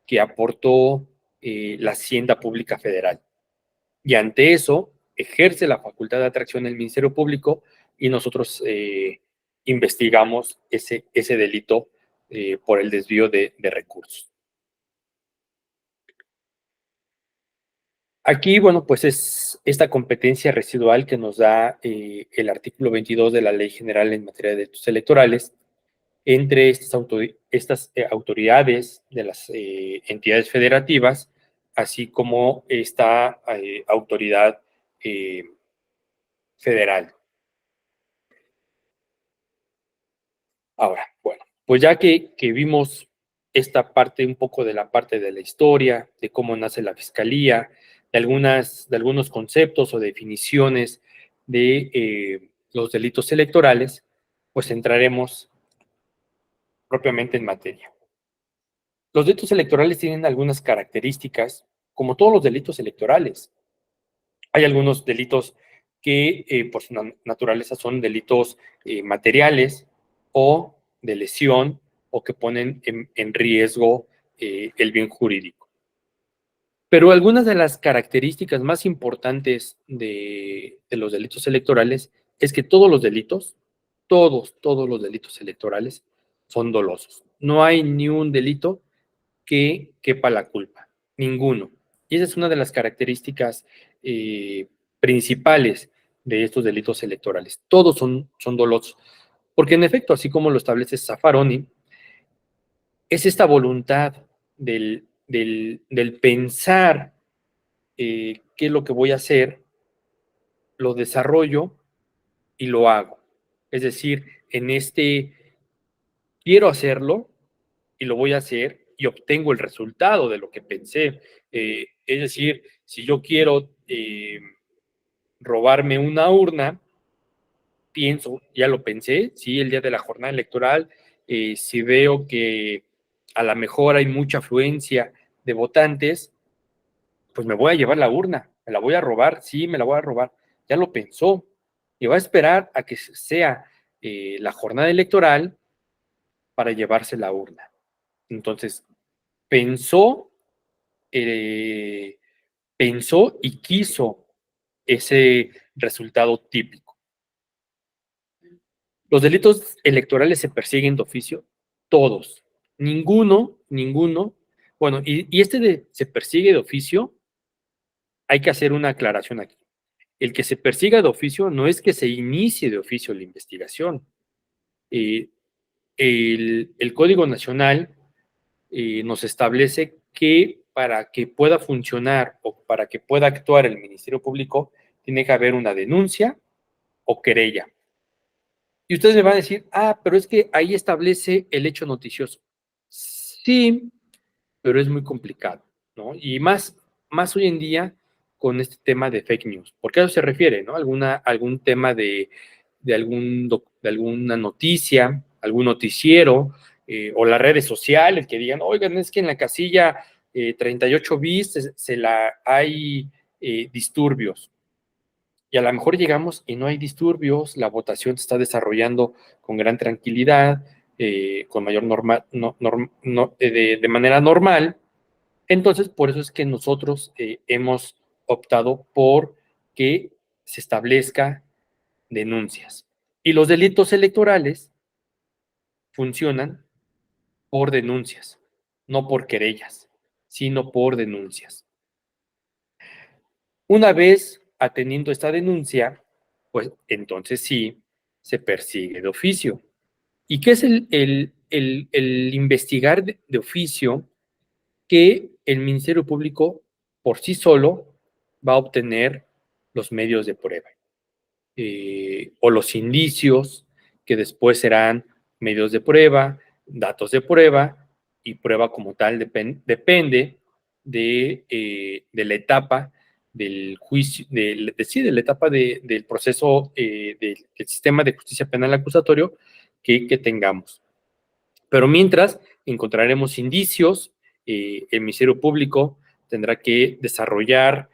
que aportó la Hacienda Pública Federal. Y ante eso, ejerce la facultad de atracción el Ministerio Público y nosotros investigamos ese delito por el desvío de recursos. Aquí, bueno, pues es esta competencia residual que nos da el artículo 22 de la Ley General en materia de delitos electorales entre estas autoridades de las entidades federativas, así como esta autoridad federal. Ahora, bueno, pues ya que vimos esta parte, un poco de la parte de la historia, de cómo nace la fiscalía, de algunos conceptos o definiciones de los delitos electorales, pues entraremos propiamente en materia. Los delitos electorales tienen algunas características, como todos los delitos electorales. Hay algunos delitos que por su naturaleza son delitos materiales o de lesión o que ponen en riesgo el bien jurídico. Pero algunas de las características más importantes de los delitos electorales es que todos los delitos, todos los delitos electorales son dolosos. No hay ni un delito que quepa la culpa, ninguno. Y esa es una de las características principales de estos delitos electorales. Todos son dolosos. Porque en efecto, así como lo establece Zaffaroni, es esta voluntad del pensar qué es lo que voy a hacer, lo desarrollo y lo hago. Es decir, en quiero hacerlo y lo voy a hacer y obtengo el resultado de lo que pensé. Es decir, si yo quiero robarme una urna, pienso, ya lo pensé, sí, el día de la jornada electoral, si veo que a lo mejor hay mucha afluencia de votantes, pues me voy a llevar la urna, me la voy a robar, sí, me la voy a robar, ya lo pensó, y va a esperar a que sea la jornada electoral para llevarse la urna. Entonces, pensó, pensó y quiso ese resultado típico. Los delitos electorales se persiguen de oficio, todos. Ninguno, bueno, y se persigue de oficio, hay que hacer una aclaración aquí. El que se persiga de oficio no es que se inicie de oficio la investigación. El Código Nacional nos establece que para que pueda funcionar o para que pueda actuar el Ministerio Público, tiene que haber una denuncia o querella. Y ustedes me van a decir, pero es que ahí establece el hecho noticioso. Sí, pero es muy complicado, ¿no? Y más hoy en día con este tema de fake news. ¿Por a eso se refiere, no? Algún tema de alguna noticia, algún noticiero, o las redes sociales que digan, oigan, es que en la casilla 38 bis hay disturbios. Y a lo mejor llegamos y no hay disturbios, la votación se está desarrollando con gran tranquilidad, con mayor de manera normal. Entonces, por eso es que nosotros hemos optado por que se establezca denuncias. Y los delitos electorales funcionan por denuncias, no por querellas, sino por denuncias. Una vez atendiendo esta denuncia, pues entonces sí se persigue de oficio. ¿Y qué es el investigar de oficio? que el Ministerio Público por sí solo va a obtener los medios de prueba o los indicios que después serán medios de prueba, datos de prueba y prueba como tal depende de la etapa del juicio, sí, de la etapa del proceso del sistema de justicia penal acusatorio que tengamos. Pero mientras encontraremos indicios, el Ministerio Público tendrá que desarrollar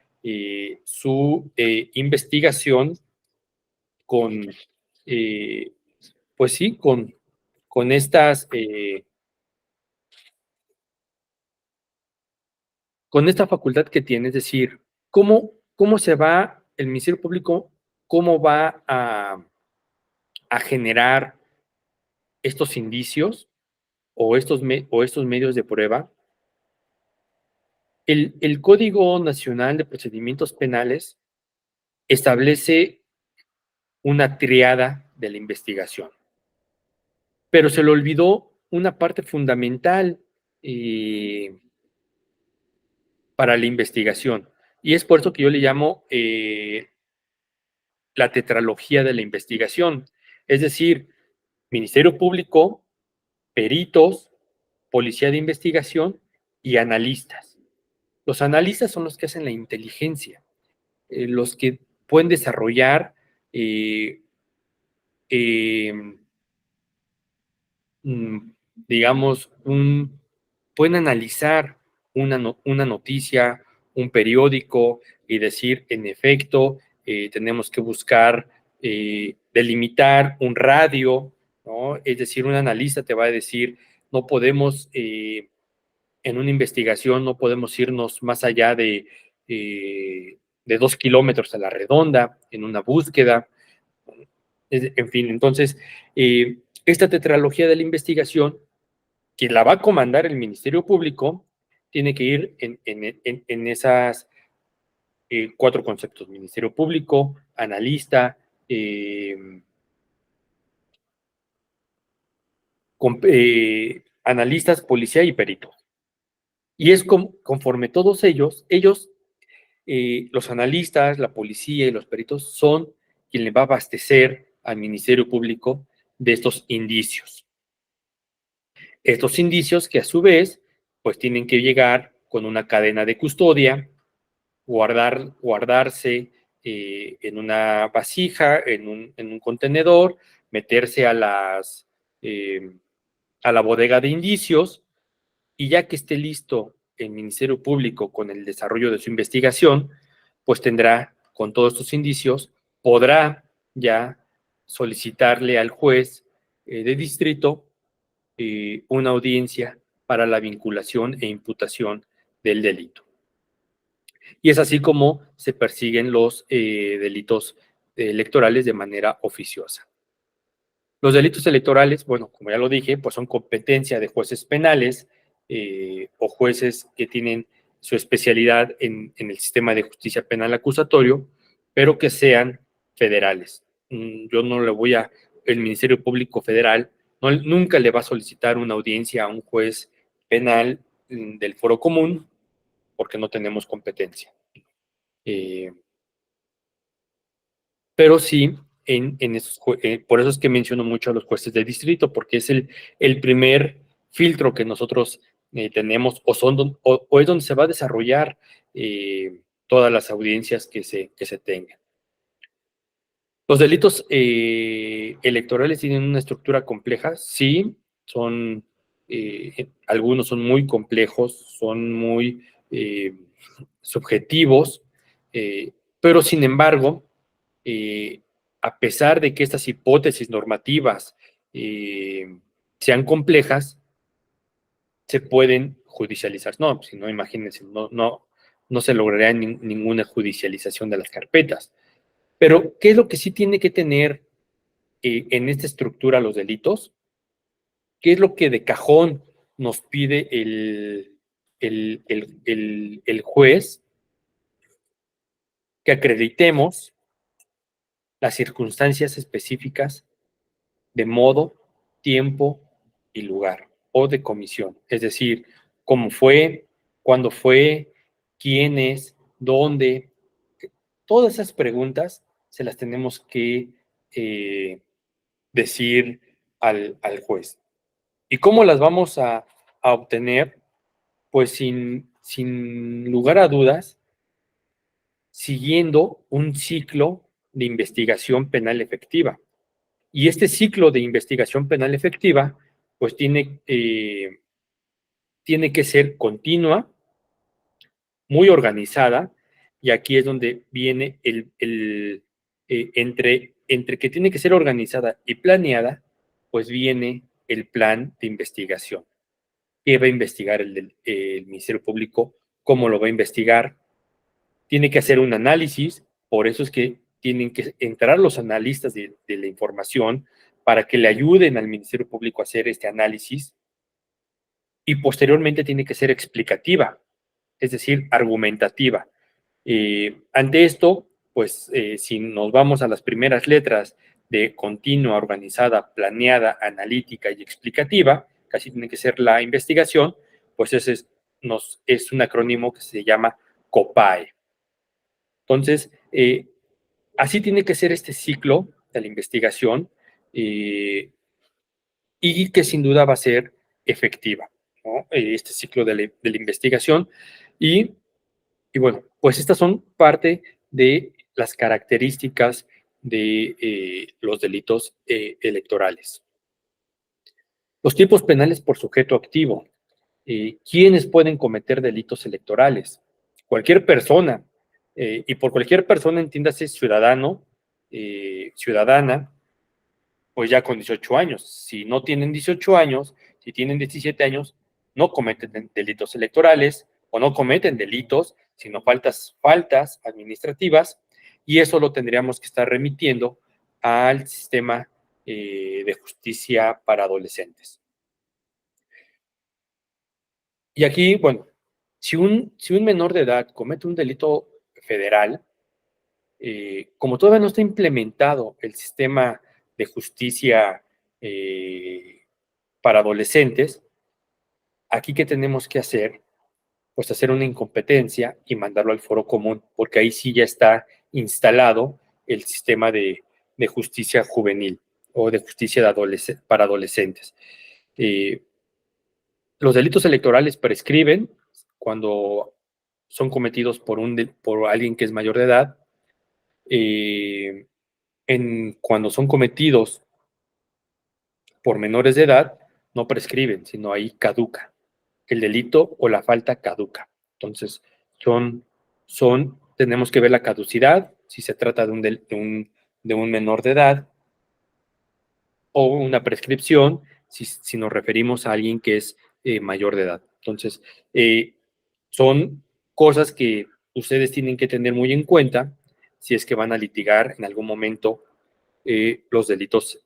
su investigación con, eh, pues sí, con estas, con esta facultad que tiene, es decir, cómo se va el Ministerio Público, cómo va a generar estos indicios o estos medios de prueba. El Código Nacional de Procedimientos Penales establece una triada de la investigación, pero se le olvidó una parte fundamental para la investigación, y es por eso que yo le llamo la tetralogía de la investigación, es decir, Ministerio Público, peritos, policía de investigación y analistas. Los analistas son los que hacen la inteligencia, los que pueden desarrollar, eh, eh, digamos, pueden analizar una noticia, un periódico y decir, en efecto, tenemos que buscar delimitar un radio, ¿no? Es decir, un analista te va a decir, no podemos, en una investigación, no podemos irnos más allá de 2 kilómetros a la redonda en una búsqueda. En fin, entonces, esta tetralogía de la investigación, quien la va a comandar el Ministerio Público, tiene que ir en esas 4 conceptos: Ministerio Público, analista, analistas, policía y perito. Y es conforme todos ellos, los analistas, la policía y los peritos son quien le va a abastecer al Ministerio Público de estos indicios. Estos indicios que a su vez, pues tienen que llegar con una cadena de custodia, guardarse en una vasija, en un contenedor, meterse a la bodega de indicios, y ya que esté listo el Ministerio Público con el desarrollo de su investigación, pues tendrá, con todos estos indicios, podrá ya solicitarle al juez de distrito una audiencia para la vinculación e imputación del delito. Y es así como se persiguen los delitos electorales de manera oficiosa. Los delitos electorales, bueno, como ya lo dije, pues son competencia de jueces penales o jueces que tienen su especialidad en el sistema de justicia penal acusatorio, pero que sean federales. Yo no le voy a, el Ministerio Público Federal nunca le va a solicitar una audiencia a un juez penal del foro común porque no tenemos competencia. Pero sí, por eso es que menciono mucho a los jueces de distrito, porque es el primer filtro que nosotros tenemos o es donde se va a desarrollar todas las audiencias que se tengan. Los delitos electorales tienen una estructura compleja, sí, algunos son muy complejos, son muy subjetivos, pero sin embargo, a pesar de que estas hipótesis normativas sean complejas, se pueden judicializar. No, si no, imagínense, no se lograría ninguna judicialización de las carpetas. Pero, ¿qué es lo que sí tiene que tener en esta estructura los delitos? ¿Qué es lo que de cajón nos pide el juez? Que acreditemos las circunstancias específicas de modo, tiempo y lugar, o de comisión. Es decir, cómo fue, cuándo fue, quiénes, dónde. Todas esas preguntas se las tenemos que decir al juez. ¿Y cómo las vamos a obtener? Pues sin lugar a dudas, siguiendo un ciclo de investigación penal efectiva. Y este ciclo de investigación penal efectiva, pues tiene que ser continua, muy organizada, y aquí es donde viene entre que tiene que ser organizada y planeada, pues viene el plan de investigación. ¿Qué va a investigar el Ministerio Público? ¿Cómo lo va a investigar? Tiene que hacer un análisis, por eso es que tienen que entrar los analistas de la información para que le ayuden al Ministerio Público a hacer este análisis, y posteriormente tiene que ser explicativa, es decir, argumentativa. Ante esto, pues si nos vamos a las primeras letras de continua, organizada, planeada, analítica y explicativa, casi tiene que ser la investigación, pues ese es un acrónimo que se llama COPAE. Entonces, así tiene que ser este ciclo de la investigación, y que sin duda va a ser efectiva, ¿no? Este ciclo de la investigación. Y bueno, pues estas son parte de las características de los delitos electorales. Los tipos penales por sujeto activo. ¿Quiénes pueden cometer delitos electorales? Cualquier persona, y por cualquier persona entiéndase ciudadano, ciudadana, pues ya con 18 años. Si no tienen 18 años, si tienen 17 años, no cometen delitos electorales o no cometen delitos, sino faltas administrativas, y eso lo tendríamos que estar remitiendo al sistema de justicia para adolescentes. Y aquí, bueno, si un menor de edad comete un delito federal, como todavía no está implementado el sistema de justicia para adolescentes, aquí ¿qué tenemos que hacer? Pues hacer una incompetencia y mandarlo al foro común, porque ahí sí ya está instalado el sistema de justicia juvenil o de justicia para adolescentes. Los delitos electorales prescriben cuando son cometidos por alguien que es mayor de edad. Cuando son cometidos por menores de edad, no prescriben, sino ahí caduca. El delito o la falta caduca. Entonces, tenemos que ver la caducidad, si se trata de un menor de edad, o una prescripción, si nos referimos a alguien que es mayor de edad. Entonces, son cosas que ustedes tienen que tener muy en cuenta si es que van a litigar en algún momento los delitos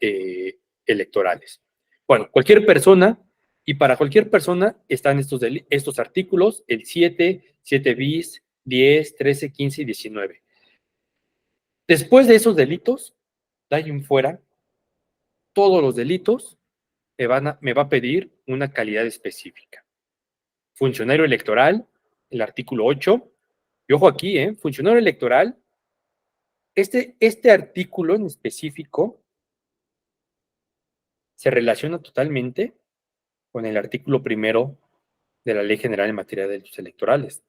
electorales. Bueno, cualquier persona, y para cualquier persona están estos artículos, el 7, 7 bis, 10, 13, 15 y 19. Después de esos delitos, de ahí en fuera, todos los delitos me va a pedir una calidad específica. Funcionario electoral, el artículo 8, y ojo aquí, funcionario electoral, este artículo en específico se relaciona totalmente con el artículo 1 de la Ley General en materia de delitos electorales.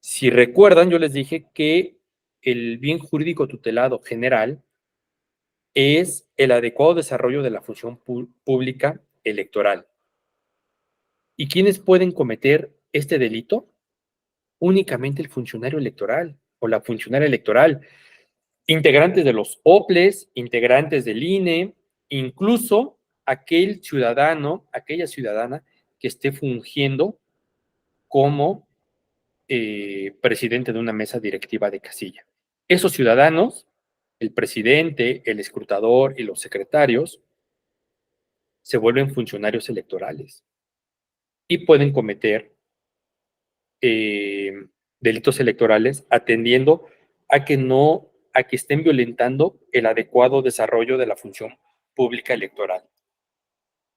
Si recuerdan, yo les dije que el bien jurídico tutelado general es el adecuado desarrollo de la función pública electoral. ¿Y quiénes pueden cometer este delito? Únicamente el funcionario electoral o la funcionaria electoral, integrantes de los OPLES, integrantes del INE, incluso aquel ciudadano, aquella ciudadana que esté fungiendo como presidente de una mesa directiva de casilla. Esos ciudadanos, el presidente, el escrutador y los secretarios, se vuelven funcionarios electorales y pueden cometer delitos electorales atendiendo a que estén violentando el adecuado desarrollo de la función pública electoral,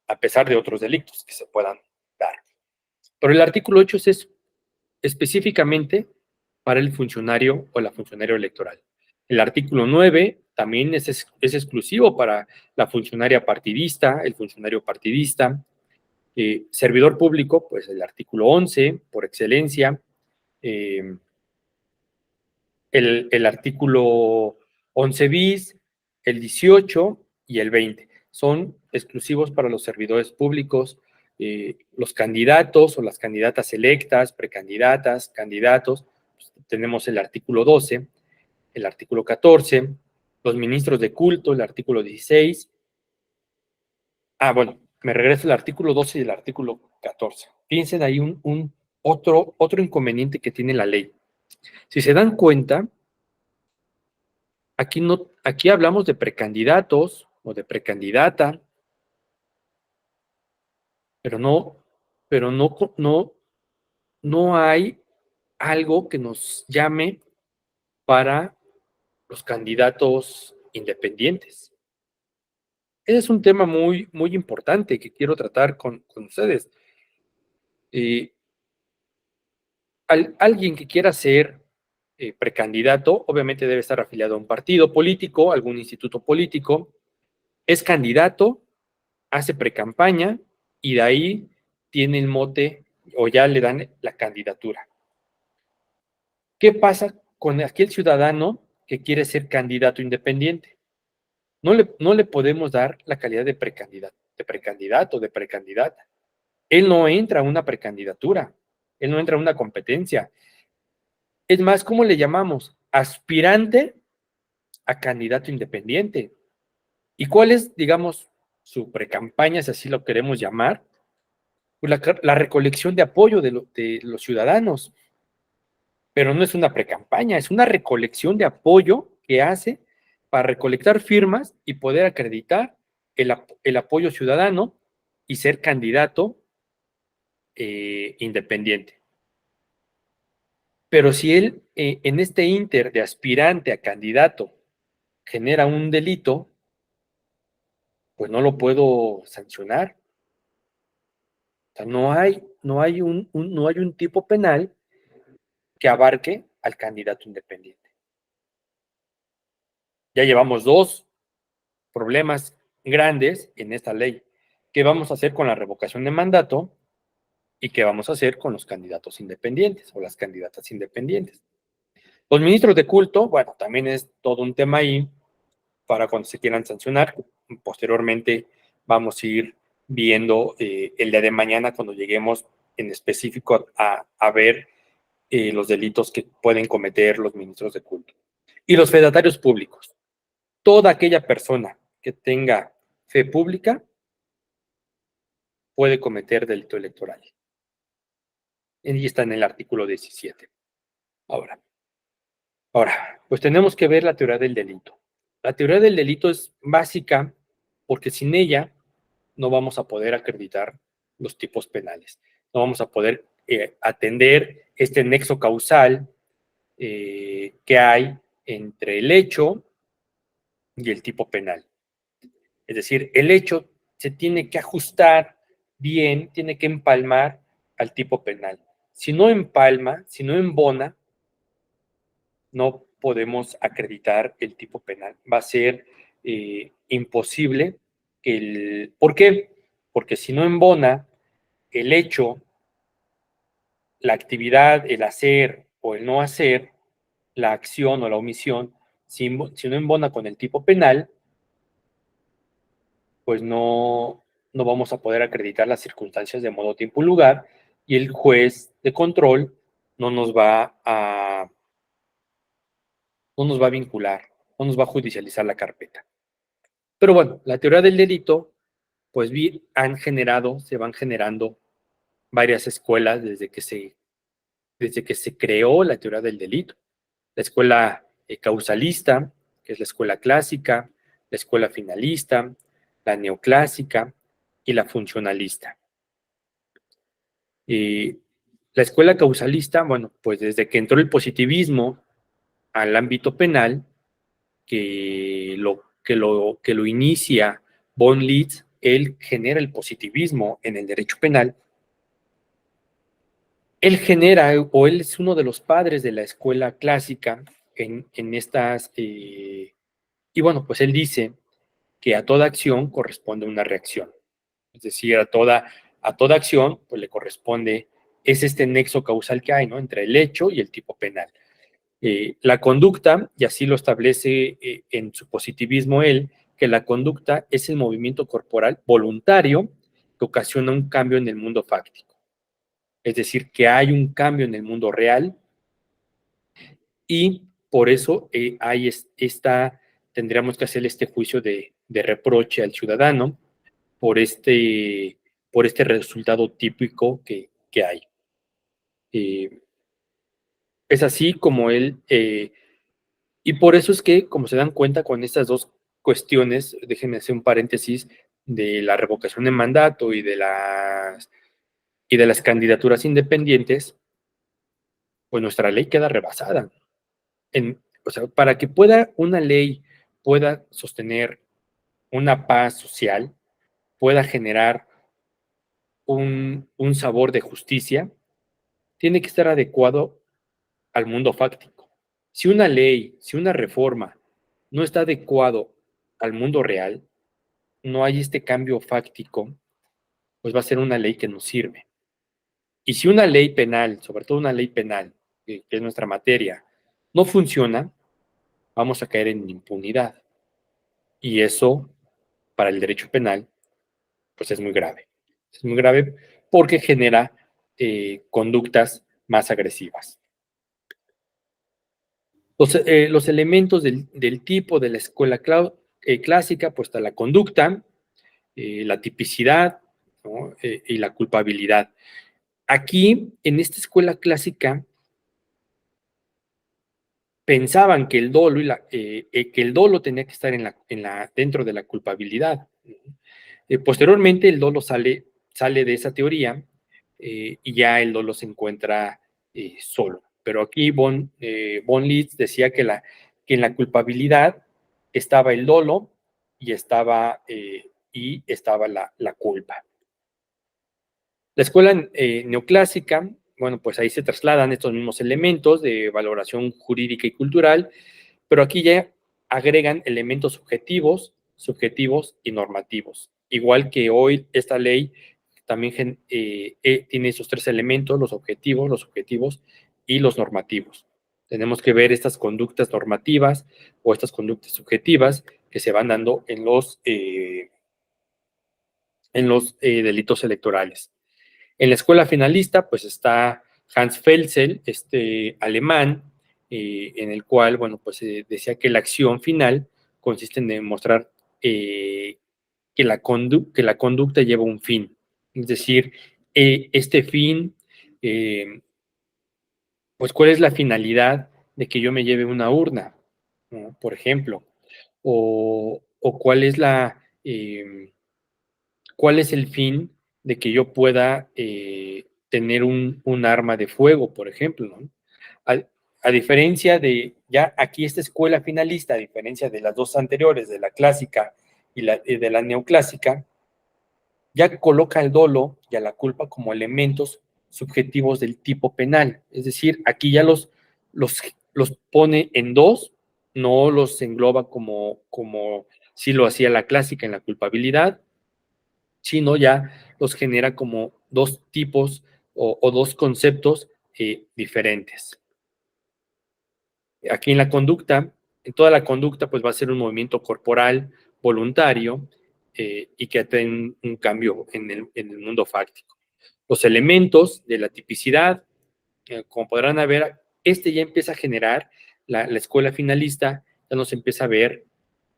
a pesar de otros delitos que se puedan dar. Pero el artículo 8 es específicamente para el funcionario o la funcionaria electoral. El artículo 9 también es exclusivo para la funcionaria partidista, el funcionario partidista. Servidor público, pues el artículo 11, por excelencia. El artículo 11 bis, el 18 y el 20 son exclusivos para los servidores públicos, los candidatos o las candidatas electas, precandidatas, candidatos. Pues, tenemos el artículo 12, el artículo 14, los ministros de culto, el artículo 16. Bueno, me regreso al artículo 12 y el artículo 14. Piensen ahí otro inconveniente que tiene la ley. Si se dan cuenta, aquí hablamos de precandidatos o de precandidata, pero no hay algo que nos llame para los candidatos independientes. Ese es un tema muy, muy importante que quiero tratar con ustedes. Alguien que quiera ser precandidato, obviamente debe estar afiliado a un partido político, algún instituto político, es candidato, hace precampaña y de ahí tiene el mote o ya le dan la candidatura. ¿Qué pasa con aquel ciudadano que quiere ser candidato independiente? No le podemos dar la calidad de precandidato, de precandidata. Él no entra a una precandidatura, él no entra a una competencia. Es más, ¿cómo le llamamos? Aspirante a candidato independiente. ¿Y cuál es, digamos, su precampaña, si así lo queremos llamar? Pues la recolección de apoyo de los ciudadanos. Pero no es una precampaña, es una recolección de apoyo que hace para recolectar firmas y poder acreditar el apoyo ciudadano y ser candidato independiente. Pero si él en este inter de aspirante a candidato genera un delito, pues no lo puedo sancionar. O sea, no hay un tipo penal que abarque al candidato independiente. Ya llevamos 2 problemas grandes en esta ley. ¿Qué vamos a hacer con la revocación de mandato? ¿Y qué vamos a hacer con los candidatos independientes o las candidatas independientes? Los ministros de culto, bueno, también es todo un tema ahí para cuando se quieran sancionar. Posteriormente vamos a ir viendo el día de mañana cuando lleguemos en específico a ver los delitos que pueden cometer los ministros de culto. Y los fedatarios públicos. Toda aquella persona que tenga fe pública puede cometer delito electoral. Y está en el artículo 17. Ahora, pues tenemos que ver la teoría del delito. La teoría del delito es básica porque sin ella no vamos a poder acreditar los tipos penales. No vamos a poder atender este nexo causal que hay entre el hecho y el tipo penal. Es decir, el hecho se tiene que ajustar bien, tiene que empalmar al tipo penal. Si no empalma, si no embona, no podemos acreditar el tipo penal. Va a ser imposible. ¿Por qué? Porque si no embona el hecho, la actividad, el hacer o el no hacer, la acción o la omisión, si no embona con el tipo penal, pues no vamos a poder acreditar las circunstancias de modo, tiempo y lugar, y el juez de control no nos va a vincular, no nos va a judicializar la carpeta. Pero bueno, la teoría del delito, pues se van generando varias escuelas desde que se creó la teoría del delito. La escuela causalista, que es la escuela clásica, la escuela finalista, la neoclásica y la funcionalista. La escuela causalista, bueno, pues desde que entró el positivismo al ámbito penal, que lo inicia von Litz, él genera el positivismo en el derecho penal. él genera, o él es uno de los padres de la escuela clásica en estas, y bueno, pues él dice que a toda acción corresponde una reacción. Es decir, a toda acción, pues le corresponde, es este nexo causal que hay, ¿no? Entre el hecho y el tipo penal. La conducta, y así lo establece en su positivismo él, que la conducta es el movimiento corporal voluntario que ocasiona un cambio en el mundo fáctico. Es decir, que hay un cambio en el mundo real y por eso tendríamos que hacer este juicio de reproche al ciudadano por este resultado típico que hay. Es así como él, y por eso es que, como se dan cuenta con estas dos cuestiones, déjenme hacer un paréntesis, de la revocación de mandato y de las candidaturas independientes, pues nuestra ley queda rebasada. O sea, para que una ley pueda sostener una paz social, pueda generar un sabor de justicia, tiene que estar adecuado al mundo fáctico. Si una ley, si una reforma no está adecuado al mundo real, no hay este cambio fáctico, pues va a ser una ley que no sirve. Y si una ley penal, sobre todo una ley penal, que es nuestra materia, no funciona, vamos a caer en impunidad. Y eso, para el derecho penal, pues es muy grave. Es muy grave porque genera conductas más agresivas. Los elementos del tipo de la escuela clásica, pues está la conducta, la tipicidad, ¿no? Y la culpabilidad. Aquí, en esta escuela clásica, pensaban que el dolo, que el dolo tenía que estar dentro de la culpabilidad. Posteriormente, el dolo sale de esa teoría y ya el dolo se encuentra solo. Pero aquí von Litz decía que en la culpabilidad estaba el dolo y estaba la culpa. La escuela neoclásica, bueno, pues ahí se trasladan estos mismos elementos de valoración jurídica y cultural, pero aquí ya agregan elementos subjetivos y normativos. Igual que hoy esta ley también tiene esos tres elementos, los subjetivos y los normativos. Tenemos que ver estas conductas normativas o estas conductas subjetivas que se van dando en los delitos electorales. En la escuela finalista, pues está Hans Felzel, este alemán, en el cual, bueno, pues decía que la acción final consiste en demostrar que la conducta lleva un fin. Es decir, este fin, pues, ¿cuál es la finalidad de que yo me lleve una urna, ¿no? Por ejemplo, o cuál es cuál es el fin de que yo pueda tener un arma de fuego, por ejemplo, ¿no? A diferencia de, ya aquí esta escuela finalista, a diferencia de las dos anteriores, de la clásica y de la neoclásica, ya coloca el dolo y a la culpa como elementos subjetivos del tipo penal. Es decir, aquí ya los pone en dos, no los engloba como si lo hacía la clásica en la culpabilidad, sino ya los genera como dos tipos o dos conceptos diferentes. Aquí en toda la conducta, pues va a ser un movimiento corporal voluntario y que tiene un cambio en el mundo fáctico. Los elementos de la tipicidad, como podrán ver, ya empieza a generar la escuela finalista, ya nos empieza a ver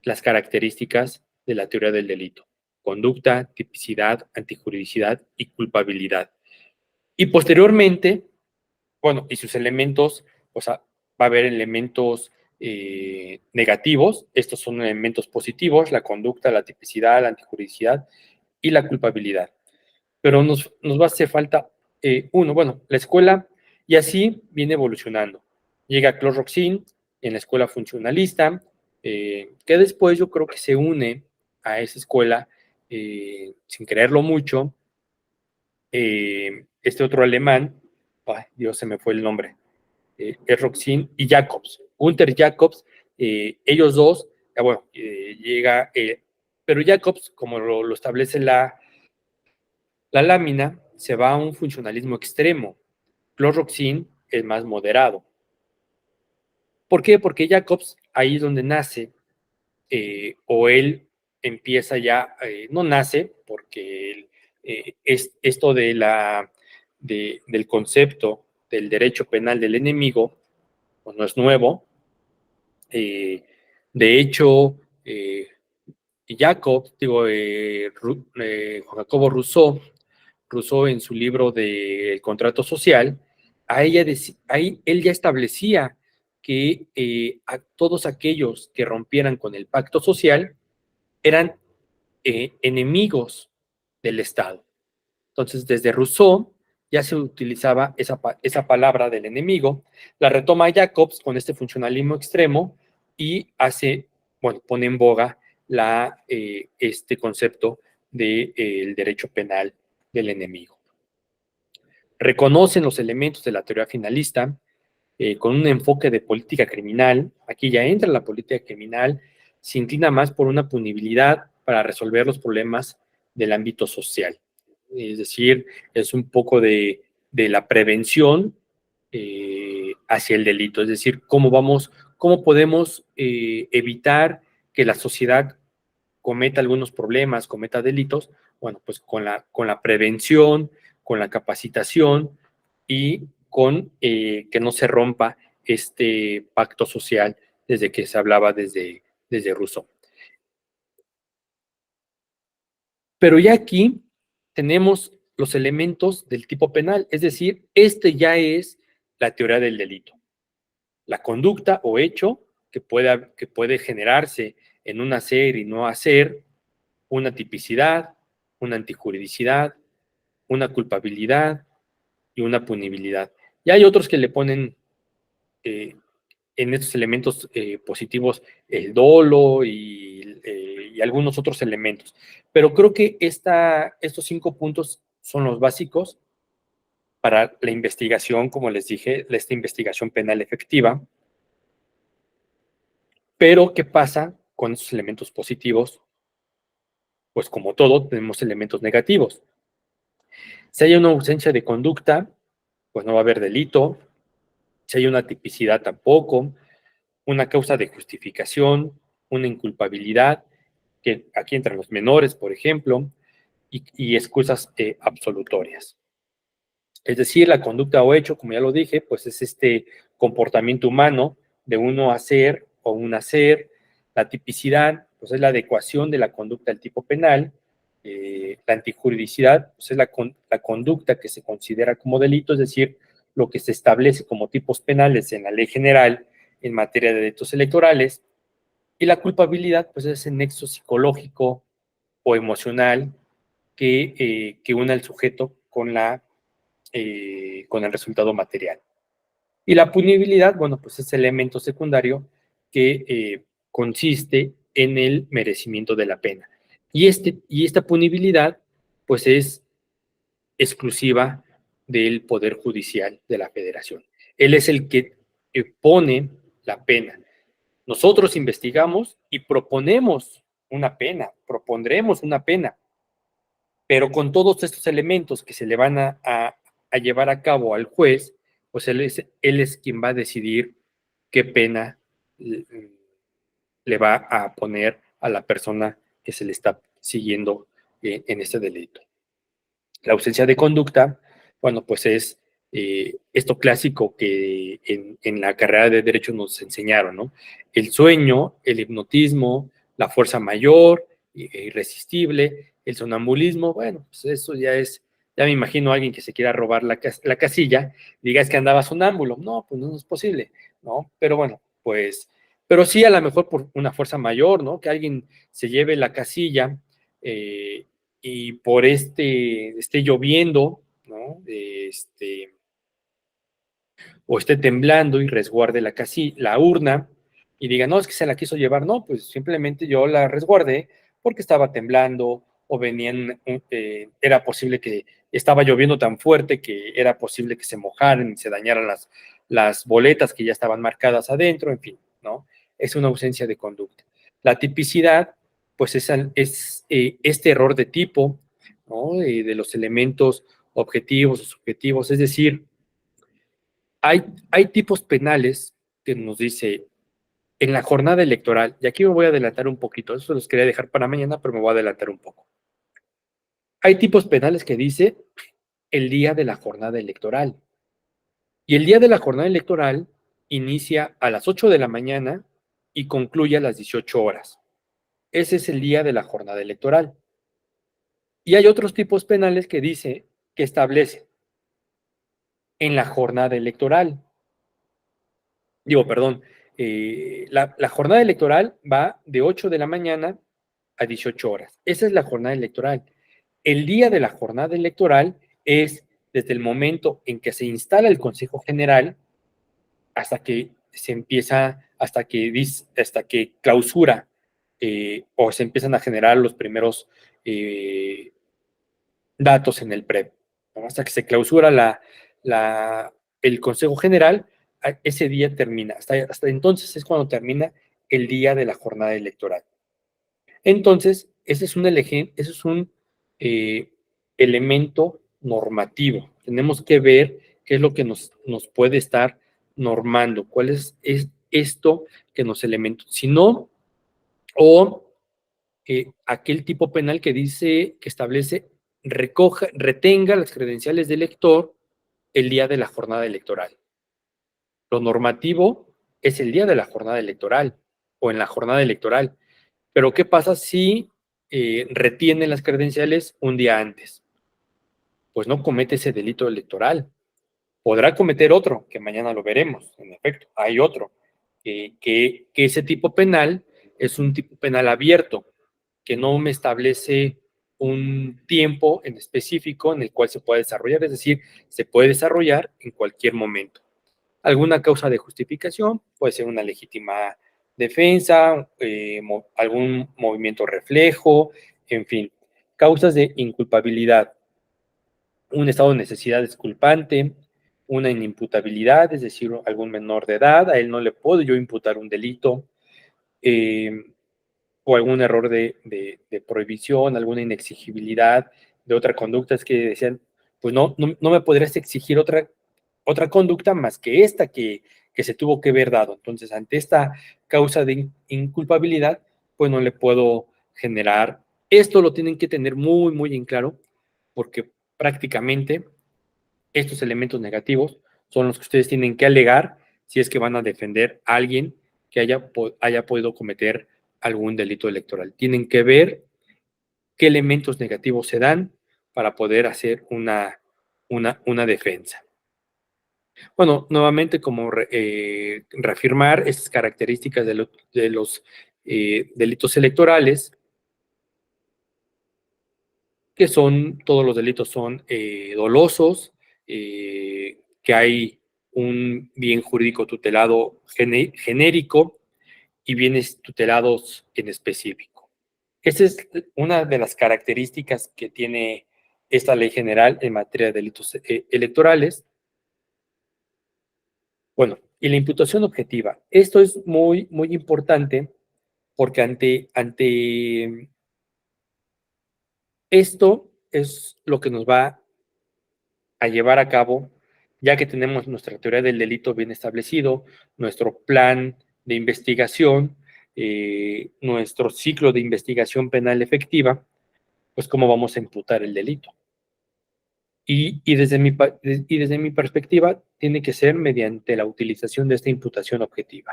las características de la teoría del delito: conducta, tipicidad, antijuridicidad y culpabilidad. Y posteriormente, bueno, y sus elementos, o sea, va a haber elementos negativos, estos son elementos positivos: la conducta, la tipicidad, la antijuridicidad y la culpabilidad. Pero nos va a hacer falta uno, bueno, la escuela, y así viene evolucionando. Llega Claude Roxin en la escuela funcionalista, que después yo creo que se une a esa escuela, sin creerlo mucho, este otro alemán, ay, Dios, se me fue el nombre, Roxin y Jacobs, Gunther Jacobs, ellos dos, bueno, llega, pero Jacobs, como lo establece la lámina, se va a un funcionalismo extremo. Claude Roxin es más moderado. ¿Por qué? Porque Jacobs, ahí es donde nace, o él empieza ya, no nace, porque es esto del concepto del derecho penal del enemigo, pues no es nuevo. De hecho, Juan Jacobo Rousseau en su libro del contrato social, ahí él ya establecía que a todos aquellos que rompieran con el pacto social eran enemigos del Estado. Entonces, desde Rousseau ya se utilizaba esa palabra del enemigo, la retoma Jacobs con este funcionalismo extremo y pone en boga este concepto del derecho penal del enemigo. Reconocen los elementos de la teoría finalista con un enfoque de política criminal. Aquí ya entra la política criminal, se inclina más por una punibilidad para resolver los problemas del ámbito social. Es decir, es un poco de la prevención hacia el delito. Es decir, cómo podemos evitar que la sociedad cometa algunos problemas, cometa delitos. Bueno, pues con la prevención, con la capacitación y con que no se rompa este pacto social desde que se hablaba desde Rousseau. Pero ya aquí tenemos los elementos del tipo penal, es decir, este ya es la teoría del delito. La conducta o hecho que puede generarse en un hacer y no hacer, una tipicidad, una antijuridicidad, una culpabilidad y una punibilidad. Y hay otros que le ponen en estos elementos positivos el dolo y algunos otros elementos. Pero creo que estos 5 puntos son los básicos para la investigación, como les dije, esta investigación penal efectiva. Pero, ¿qué pasa con esos elementos positivos? Pues como todo, tenemos elementos negativos. Si hay una ausencia de conducta, pues no va a haber delito. Si hay una tipicidad, tampoco. Una causa de justificación, una inculpabilidad, que aquí entran los menores, por ejemplo, y excusas absolutorias. Es decir, la conducta o hecho, como ya lo dije, pues es este comportamiento humano de uno hacer o un hacer. La tipicidad, pues es la adecuación de la conducta al tipo penal. La antijuridicidad, pues es la conducta que se considera como delito, es decir, lo que se establece como tipos penales en la ley general en materia de delitos electorales. Y la culpabilidad, pues es ese nexo psicológico o emocional que une al sujeto con el resultado material. Y la punibilidad, bueno, pues es el elemento secundario que consiste en el merecimiento de la pena. Y esta punibilidad, pues es exclusiva del Poder Judicial de la Federación. Él es el que pone la pena. Nosotros investigamos y propondremos una pena, pero con todos estos elementos que se le van a llevar a cabo al juez, pues él es quien va a decidir qué pena le va a poner a la persona que se le está siguiendo en este delito. La ausencia de conducta, bueno, pues es esto clásico que en la carrera de Derecho nos enseñaron, ¿no? El sueño, el hipnotismo, la fuerza mayor, irresistible, el sonambulismo, bueno, pues eso ya me imagino a alguien que se quiera robar la casilla, diga es que andaba sonámbulo, no, pues no es posible, ¿no? Pero bueno, pues, pero sí a lo mejor por una fuerza mayor, ¿no? Que alguien se lleve la casilla, y por esté lloviendo, ¿no? O esté temblando y resguarde la urna y diga, no, es que se la quiso llevar, no, pues simplemente yo la resguardé porque estaba temblando o venían, era posible que estaba lloviendo tan fuerte que era posible que se mojaran y se dañaran las boletas que ya estaban marcadas adentro, en fin, ¿no? Es una ausencia de conducta. La tipicidad, pues es este error de tipo, ¿no? De los elementos objetivos o subjetivos, es decir, hay tipos penales que nos dice en la jornada electoral, y aquí me voy a adelantar un poquito, eso los quería dejar para mañana, pero me voy a adelantar un poco. Hay tipos penales que dice el día de la jornada electoral. Y el día de la jornada electoral inicia a las 8 de la mañana y concluye a las 18 horas. Ese es el día de la jornada electoral. Y hay otros tipos penales que dice, que establece en la jornada electoral. Digo, perdón, la jornada electoral va de 8 de la mañana a 18 horas. Esa es la jornada electoral. El día de la jornada electoral es desde el momento en que se instala el Consejo General hasta que se empieza, hasta que clausura o se empiezan a generar los primeros datos en el PREP, ¿no? Hasta que se clausura el Consejo General, ese día termina. Hasta entonces es cuando termina el día de la jornada electoral. Entonces, ese es un eh, elemento normativo. Tenemos que ver qué es lo que nos puede estar normando, cuál es esto que nos elementos. Si no, o aquel tipo penal que dice, que establece, retenga las credenciales del elector el día de la jornada electoral. Lo normativo es el día de la jornada electoral o en la jornada electoral. Pero ¿qué pasa si retiene las credenciales un día antes? Pues no comete ese delito electoral. Podrá cometer otro, que mañana lo veremos, en efecto, hay otro, que ese tipo penal es un tipo penal abierto, que no me establece un tiempo en específico en el cual se puede desarrollar, es decir, se puede desarrollar en cualquier momento. Alguna causa de justificación, puede ser una legítima defensa, algún movimiento reflejo, en fin. Causas de inculpabilidad, un estado de necesidad disculpante, una inimputabilidad, es decir, algún menor de edad, a él no le puedo yo imputar un delito, o algún error de prohibición, alguna inexigibilidad de otra conducta, es que decían, pues no me podrías exigir otra conducta más que esta que se tuvo que ver dado. Entonces, ante esta causa de inculpabilidad, pues no le puedo generar. Esto lo tienen que tener muy, muy en claro, porque prácticamente estos elementos negativos son los que ustedes tienen que alegar si es que van a defender a alguien que haya podido cometer algún delito electoral. Tienen que ver qué elementos negativos se dan para poder hacer una defensa. Bueno, nuevamente, como reafirmar estas características de los delitos electorales, que todos los delitos son dolosos, que hay un bien jurídico tutelado genérico y bienes tutelados en específico. Esa es una de las características que tiene esta ley general en materia de delitos electorales. Bueno, y la imputación objetiva. Esto es muy, muy importante porque ante esto es lo que nos va a llevar a cabo, ya que tenemos nuestra teoría del delito bien establecido, nuestro plan de investigación, nuestro ciclo de investigación penal efectiva, pues cómo vamos a imputar el delito. Y desde mi perspectiva, tiene que ser mediante la utilización de esta imputación objetiva.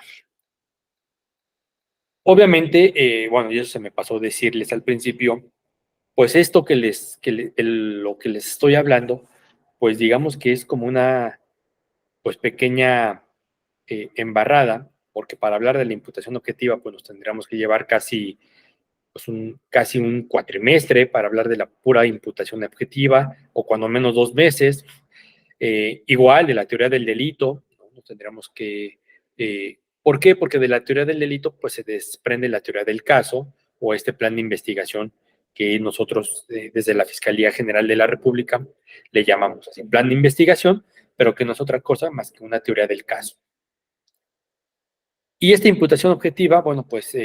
Obviamente, bueno, y eso se me pasó decirles al principio, pues esto lo que les estoy hablando, pues digamos que es como una pues pequeña embarrada, porque para hablar de la imputación objetiva, pues nos tendríamos que llevar casi un cuatrimestre para hablar de la pura imputación objetiva, o cuando menos 2 meses. Igual de la teoría del delito, ¿no? Nos tendríamos que... ¿Por qué? Porque de la teoría del delito, pues se desprende la teoría del caso, o este plan de investigación que nosotros desde la Fiscalía General de la República le llamamos así, plan de investigación, pero que no es otra cosa más que una teoría del caso. Y esta imputación objetiva, bueno, pues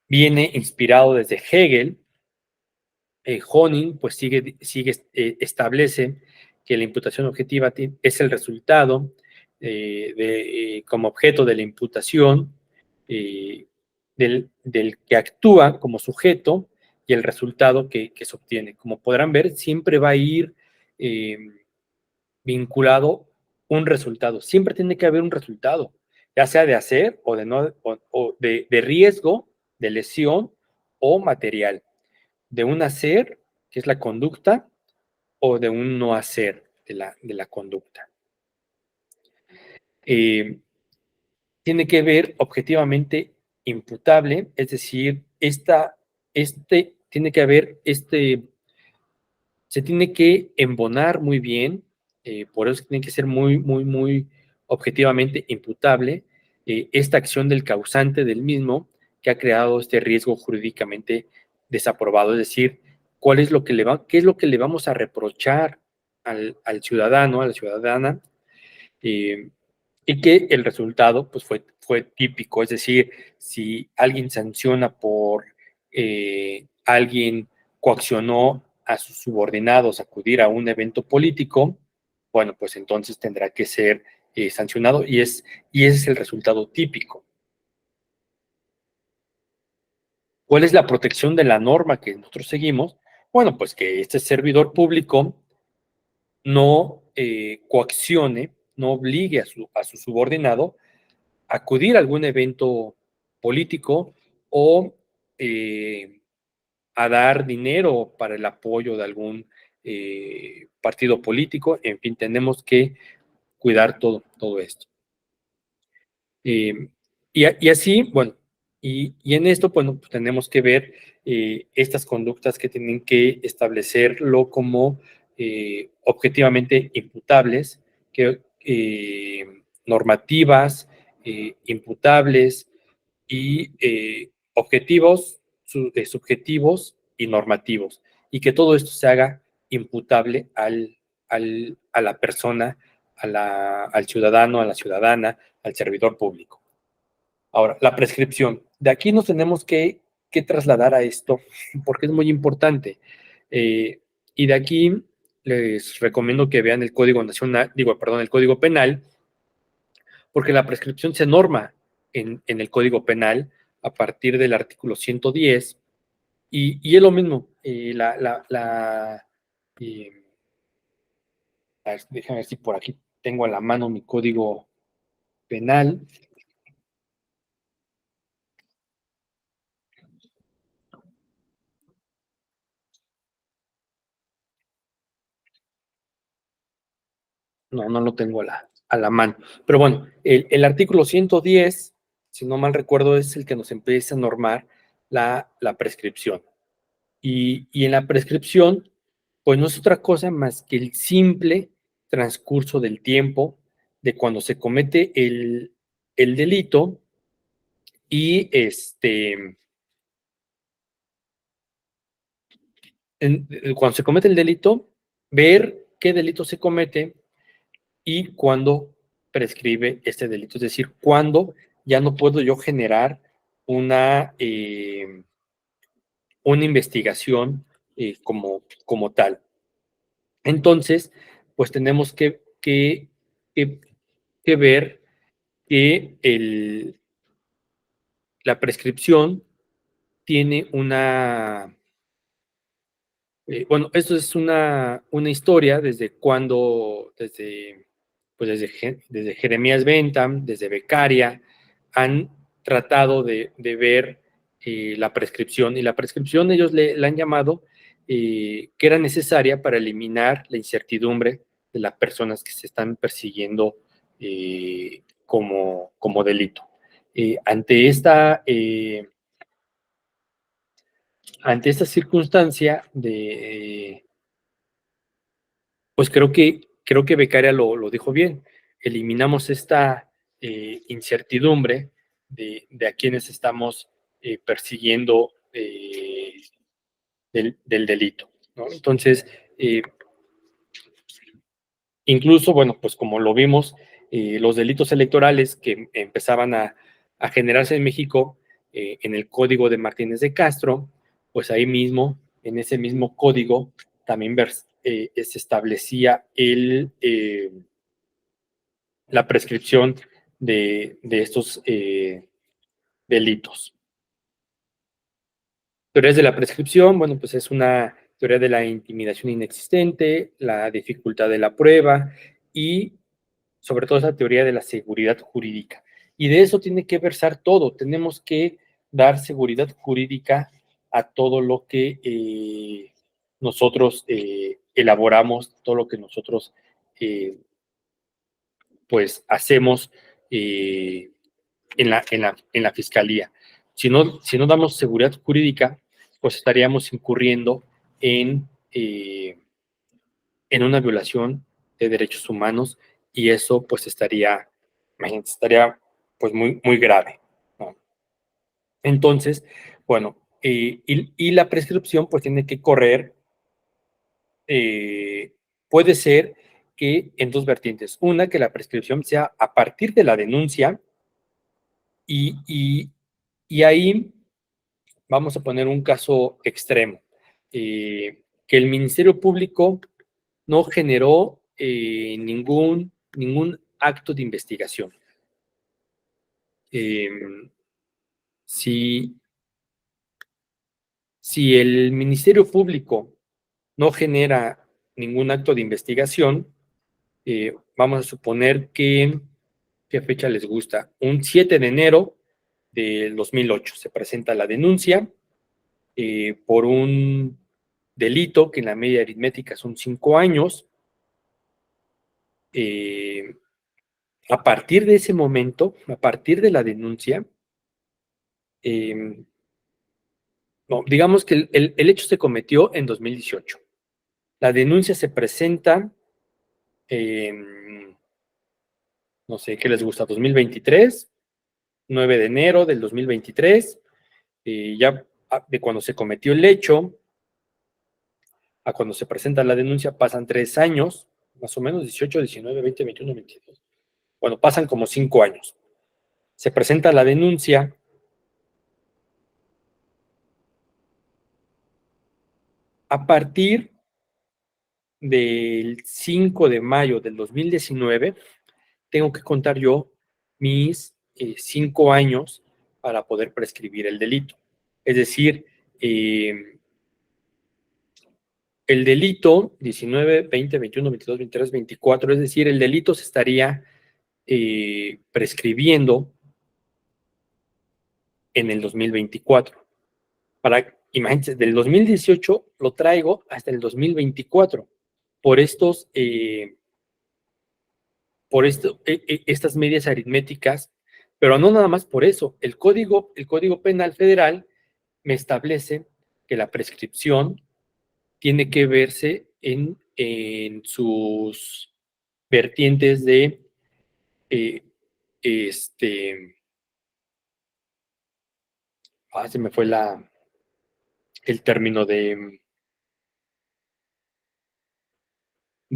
viene inspirado desde Hegel. Honing, pues establece que la imputación objetiva es el resultado como objeto de la imputación del que actúa como sujeto y el resultado que se obtiene. Como podrán ver, siempre va a ir vinculado un resultado. Siempre tiene que haber un resultado, ya sea de hacer o de no, o de riesgo, de lesión o material. De un hacer, que es la conducta, o de un no hacer de la conducta. Tiene que ver objetivamente imputable, es decir, tiene que haber se tiene que embonar muy bien, por eso tiene que ser muy, muy, muy objetivamente imputable esta acción del causante del mismo que ha creado este riesgo jurídicamente desaprobado, es decir, qué es lo que le vamos a reprochar al ciudadano, a la ciudadana, y que el resultado pues, fue típico, es decir, si alguien sanciona por alguien coaccionó a sus subordinados a acudir a un evento político, bueno, pues entonces tendrá que ser sancionado y ese es el resultado típico. ¿Cuál es la protección de la norma que nosotros seguimos? Bueno, pues que este servidor público no coaccione, no obligue a su subordinado a acudir a algún evento político o a dar dinero para el apoyo de algún partido político. En fin, tenemos que cuidar todo esto. Y así, bueno, y en esto, bueno, pues tenemos que ver estas conductas que tienen que establecerlo como objetivamente imputables, normativas, imputables y objetivos, subjetivos y normativos, y que todo esto se haga imputable a la persona, al ciudadano, a la ciudadana, al servidor público. Ahora, la prescripción. De aquí nos tenemos que trasladar a esto, porque es muy importante. Y de aquí les recomiendo que vean el Código Nacional, el Código Penal, porque la prescripción se norma en el Código Penal a partir del artículo 110, y es lo mismo. Déjame ver si por aquí tengo a la mano mi Código Penal. No lo tengo a la mano. Pero bueno, el artículo 110, si no mal recuerdo, es el que nos empieza a normar la prescripción. Y en la prescripción, pues no es otra cosa más que el simple transcurso del tiempo de cuando se comete el delito y cuando se comete el delito, ver qué delito se comete y cuándo prescribe este delito. Es decir, cuándo ya no puedo yo generar una investigación como tal. Entonces, pues tenemos que ver que la prescripción tiene bueno, esto es una historia desde desde Jeremías Bentham, desde Beccaria, han tratado de ver la prescripción, y la prescripción ellos la han llamado que era necesaria para eliminar la incertidumbre de las personas que se están persiguiendo como delito. Ante esta circunstancia pues creo que Beccaria lo dijo bien. Eliminamos esta incertidumbre de a quienes estamos persiguiendo del delito, ¿no? Entonces, incluso, bueno, pues como lo vimos, los delitos electorales que empezaban a generarse en México en el Código de Martínez de Castro, pues ahí mismo, en ese mismo código, también se establecía la prescripción de estos delitos. Teorías de la prescripción, bueno, pues es una teoría de la intimidación inexistente, la dificultad de la prueba y sobre todo esa teoría de la seguridad jurídica. Y de eso tiene que versar todo. Tenemos que dar seguridad jurídica a todo lo que nosotros elaboramos, todo lo que nosotros pues hacemos en la fiscalía. Si no damos seguridad jurídica, pues estaríamos incurriendo en una violación de derechos humanos y eso pues estaría pues muy grave, ¿no? Entonces, bueno, y la prescripción pues tiene que correr, puede ser que en dos vertientes. Una, que la prescripción sea a partir de la denuncia y, y, y ahí vamos a poner un caso extremo, que el Ministerio Público no generó ningún acto de investigación. Eh, si, si el Ministerio Público no genera ningún acto de investigación, vamos a suponer que, ¿qué fecha les gusta? Un 7 de enero del 2008 se presenta la denuncia por un delito que en la media aritmética son 5 años. A partir de ese momento, a partir de la denuncia, no, digamos que el hecho se cometió en 2018. La denuncia se presenta en, no sé, ¿qué les gusta? 2023, 9 de enero del 2023, ya de cuando se cometió el hecho a cuando se presenta la denuncia pasan 3 años, más o menos 18, 19, 20, 21, 22. Bueno, pasan como 5 años. Se presenta la denuncia. A partir del 5 de mayo del 2019, tengo que contar yo mis 5 años para poder prescribir el delito. Es decir, el delito 19, 20, 21, 22, 23, 24, es decir, el delito se estaría prescribiendo en el 2024. Imagínense, del 2018 lo traigo hasta el 2024 por estas medias aritméticas, pero no nada más por eso. El Código Penal Federal me establece que la prescripción tiene que verse en sus vertientes de se me fue el término de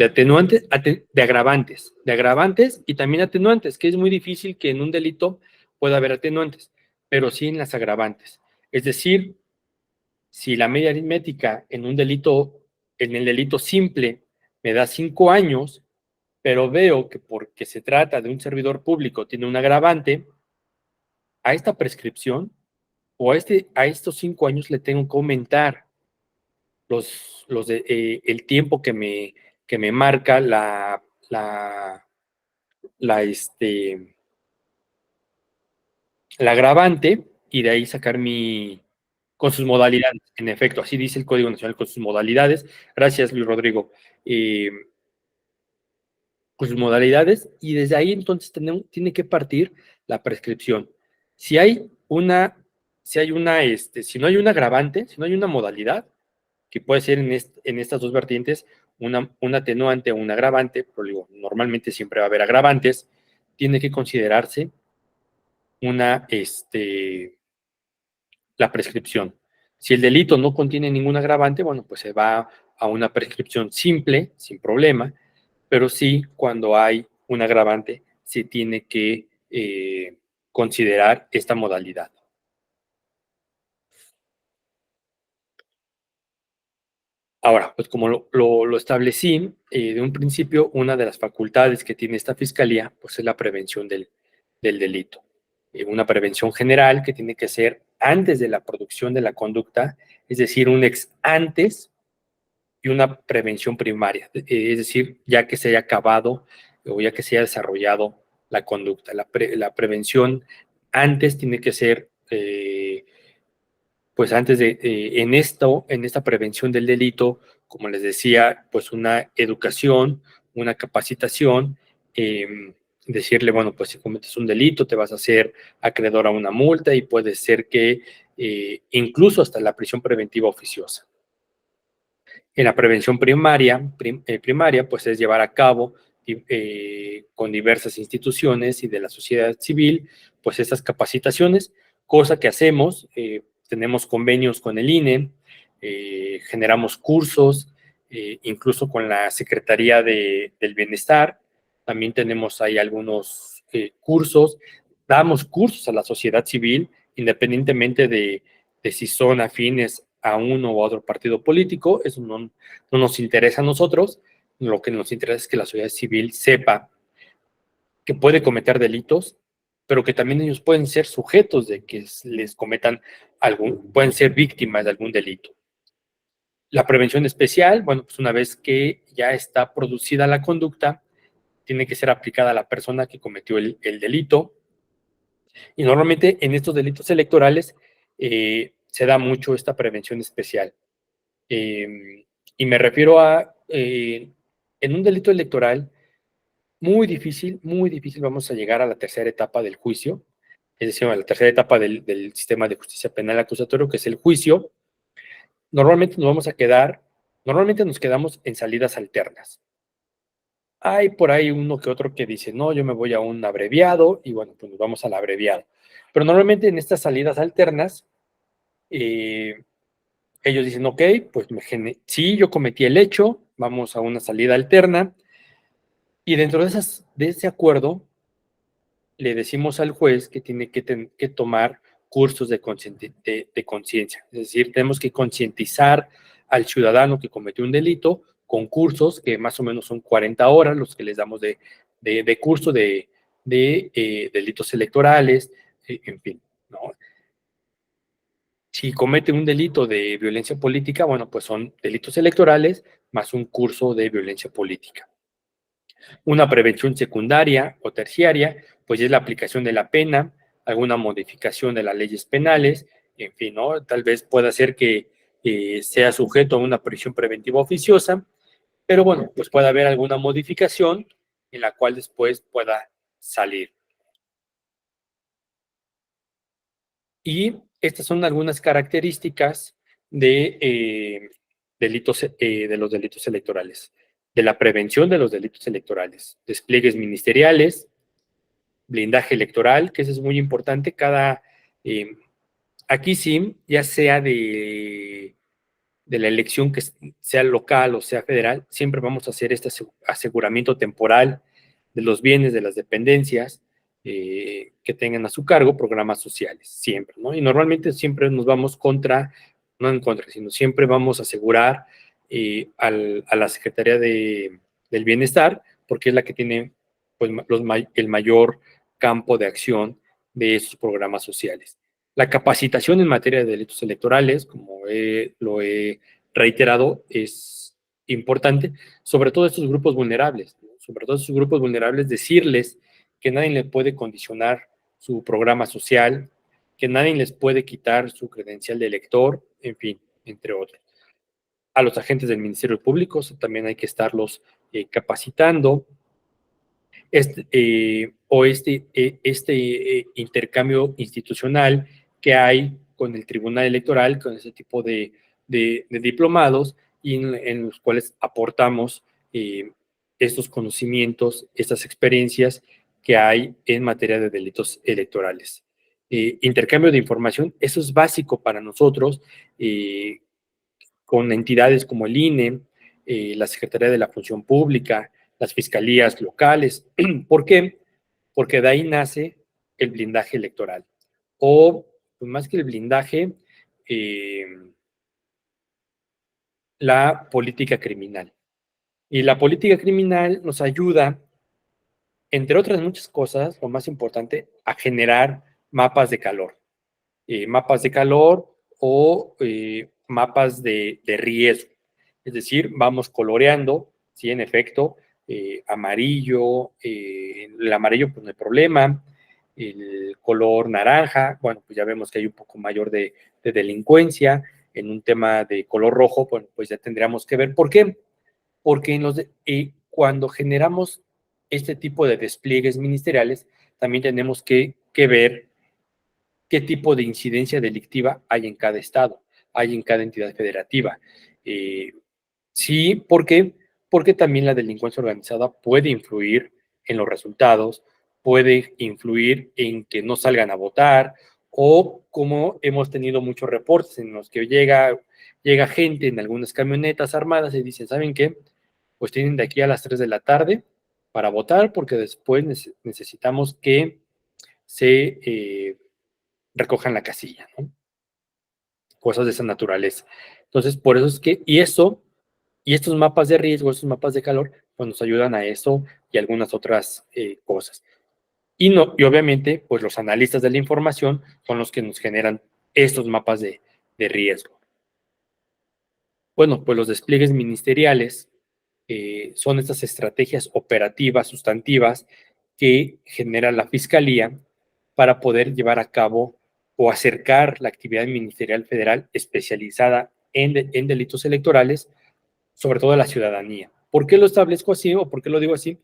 atenuantes, de agravantes y también atenuantes, que es muy difícil que en un delito pueda haber atenuantes, pero sí en las agravantes. Es decir, si la media aritmética en el delito simple me da 5 años, pero veo que porque se trata de un servidor público tiene un agravante, a esta prescripción o a estos 5 años le tengo que aumentar el tiempo que me marca la agravante y de ahí sacar con sus modalidades. En efecto, así dice el Código Nacional con sus modalidades. Gracias, Luis Rodrigo. Con sus modalidades y desde ahí entonces tiene que partir la prescripción. Si no hay un agravante, si no hay una modalidad, que puede ser en estas dos vertientes, un atenuante o un agravante, pero digo, normalmente siempre va a haber agravantes, tiene que considerarse la prescripción. Si el delito no contiene ningún agravante, bueno, pues se va a una prescripción simple, sin problema, pero sí cuando hay un agravante, se tiene que considerar esta modalidad. Ahora, pues como lo establecí, de un principio, una de las facultades que tiene esta fiscalía, pues es la prevención del delito. Una prevención general que tiene que ser antes de la producción de la conducta, es decir, un ex antes y una prevención primaria, es decir, ya que se haya acabado o ya que se haya desarrollado la conducta. La prevención antes tiene que ser pues antes de, en esta prevención del delito, como les decía, pues una educación, una capacitación, decirle, bueno, pues si cometes un delito te vas a hacer acreedor a una multa y puede ser que incluso hasta la prisión preventiva oficiosa. En la prevención primaria, pues es llevar a cabo con diversas instituciones y de la sociedad civil, pues estas capacitaciones, cosa que hacemos, tenemos convenios con el INE, generamos cursos, incluso con la Secretaría del Bienestar, también tenemos ahí algunos cursos, damos cursos a la sociedad civil, independientemente de si son afines a uno u otro partido político, eso no nos interesa a nosotros, lo que nos interesa es que la sociedad civil sepa que puede cometer delitos, pero que también ellos pueden ser sujetos de que les cometan pueden ser víctimas de algún delito. La prevención especial, bueno, pues una vez que ya está producida la conducta, tiene que ser aplicada a la persona que cometió el delito, y normalmente en estos delitos electorales se da mucho esta prevención especial. Y me refiero a, en un delito electoral, muy difícil vamos a llegar a la tercera etapa del juicio, es decir, a la tercera etapa del sistema de justicia penal acusatorio, que es el juicio. Normalmente nos quedamos en salidas alternas. Hay por ahí uno que otro que dice, no, yo me voy a un abreviado, y bueno, pues nos vamos al abreviado. Pero normalmente en estas salidas alternas, ellos dicen, ok, pues sí, yo cometí el hecho, vamos a una salida alterna, y dentro de ese acuerdo le decimos al juez que tiene que tomar cursos de conciencia, es decir, tenemos que concientizar al ciudadano que cometió un delito con cursos que más o menos son 40 horas, los que les damos de curso de delitos electorales, en fin, ¿no? Si comete un delito de violencia política, bueno, pues son delitos electorales más un curso de violencia política. Una prevención secundaria o terciaria, pues es la aplicación de la pena, alguna modificación de las leyes penales, en fin, ¿no? Tal vez pueda ser que sea sujeto a una prisión preventiva oficiosa, pero bueno, pues puede haber alguna modificación en la cual después pueda salir. Y estas son algunas características de de los delitos electorales, de la prevención de los delitos electorales, despliegues ministeriales, blindaje electoral, que eso es muy importante. Aquí sí, ya sea de la elección que sea local o sea federal, siempre vamos a hacer este aseguramiento temporal de los bienes de las dependencias que tengan a su cargo programas sociales, siempre, ¿no? Y normalmente siempre nos vamos no en contra, sino siempre vamos a asegurar a la Secretaría del Bienestar, porque es la que tiene pues, el mayor campo de acción de esos programas sociales. La capacitación en materia de delitos electorales, como lo he reiterado, es importante, sobre todo estos grupos vulnerables, ¿no? Sobre todo estos grupos vulnerables, decirles que nadie les puede condicionar su programa social, que nadie les puede quitar su credencial de elector, en fin, entre otros. A los agentes del Ministerio Público también hay que estarlos capacitando, intercambio institucional que hay con el Tribunal Electoral, con ese tipo de diplomados, y en los cuales aportamos estos conocimientos, estas experiencias que hay en materia de delitos electorales. intercambio de información, eso es básico para nosotros, con entidades como el INE, la Secretaría de la Función Pública, las fiscalías locales. ¿Por qué? Porque de ahí nace el blindaje electoral. O, pues más que el blindaje, la política criminal. Y la política criminal nos ayuda, entre otras muchas cosas, lo más importante, a generar mapas de calor. Mapas de calor o mapas de riesgo. Es decir, vamos coloreando, sí, en efecto, amarillo, el amarillo pues no hay problema, el color naranja, bueno, pues ya vemos que hay un poco mayor de delincuencia, en un tema de color rojo, bueno, pues ya tendríamos que ver. ¿Por qué? Porque cuando generamos este tipo de despliegues ministeriales, también tenemos que ver qué tipo de incidencia delictiva hay en cada estado, hay en cada entidad federativa. Sí, ¿por qué? Porque también la delincuencia organizada puede influir en los resultados, puede influir en que no salgan a votar, o como hemos tenido muchos reportes en los que llega gente en algunas camionetas armadas y dicen, ¿saben qué? Pues tienen de aquí a las 3 de la tarde para votar porque después necesitamos que se recojan la casilla, ¿no? Cosas de esa naturaleza. Entonces, por eso es que, y estos mapas de riesgo, estos mapas de calor, pues nos ayudan a eso y algunas otras cosas. Y obviamente, pues los analistas de la información son los que nos generan estos mapas de riesgo. Bueno, pues los despliegues ministeriales son estas estrategias operativas, sustantivas, que genera la Fiscalía para poder llevar a cabo o acercar la actividad ministerial federal especializada en delitos electorales, sobre todo a la ciudadanía. ¿Por qué lo establezco así o por qué lo digo así?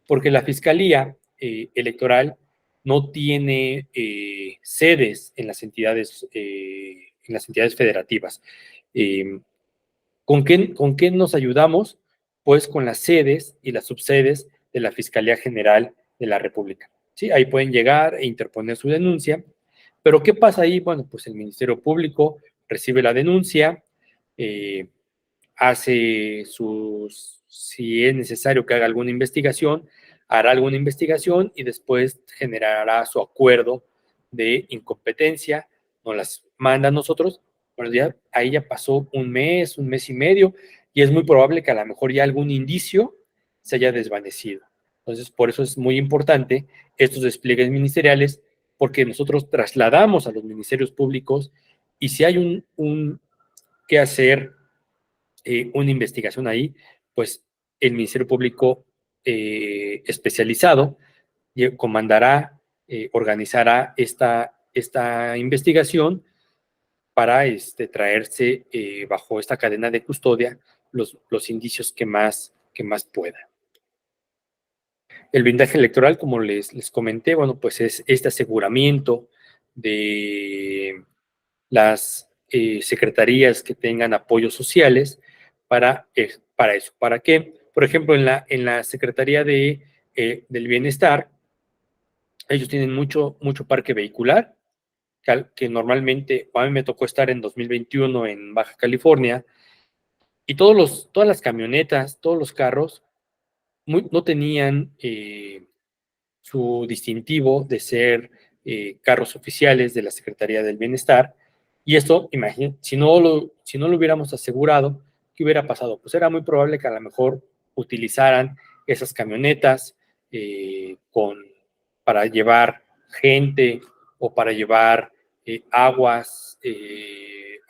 Porque la Fiscalía Electoral no tiene sedes en las entidades federativas. ¿Con qué nos ayudamos? Pues con las sedes y las subsedes de la Fiscalía General de la República. ¿Sí? Ahí pueden llegar e interponer su denuncia. Pero ¿qué pasa ahí? Bueno, pues el Ministerio Público recibe la denuncia, hace si es necesario que haga alguna investigación, hará alguna investigación y después generará su acuerdo de incompetencia, nos las manda a nosotros. Bueno, ya, ahí ya pasó un mes y medio, y es muy probable que a lo mejor ya algún indicio se haya desvanecido. Entonces, por eso es muy importante estos despliegues ministeriales, porque nosotros trasladamos a los ministerios públicos y si hay un que hacer una investigación ahí, pues el Ministerio Público especializado comandará, organizará esta investigación para traerse bajo esta cadena de custodia los indicios que más pueda. El blindaje electoral, como les comenté, bueno, pues es este aseguramiento de las secretarías que tengan apoyos sociales para eso. ¿Para qué? Por ejemplo, en la Secretaría del Bienestar, ellos tienen mucho parque vehicular, que normalmente, a mí me tocó estar en 2021 en Baja California, y todas las camionetas, todos los carros, no tenían su distintivo de ser carros oficiales de la Secretaría del Bienestar. Y esto, imagínate, si no lo hubiéramos asegurado, ¿qué hubiera pasado? Pues era muy probable que a lo mejor utilizaran esas camionetas para llevar gente o para llevar aguas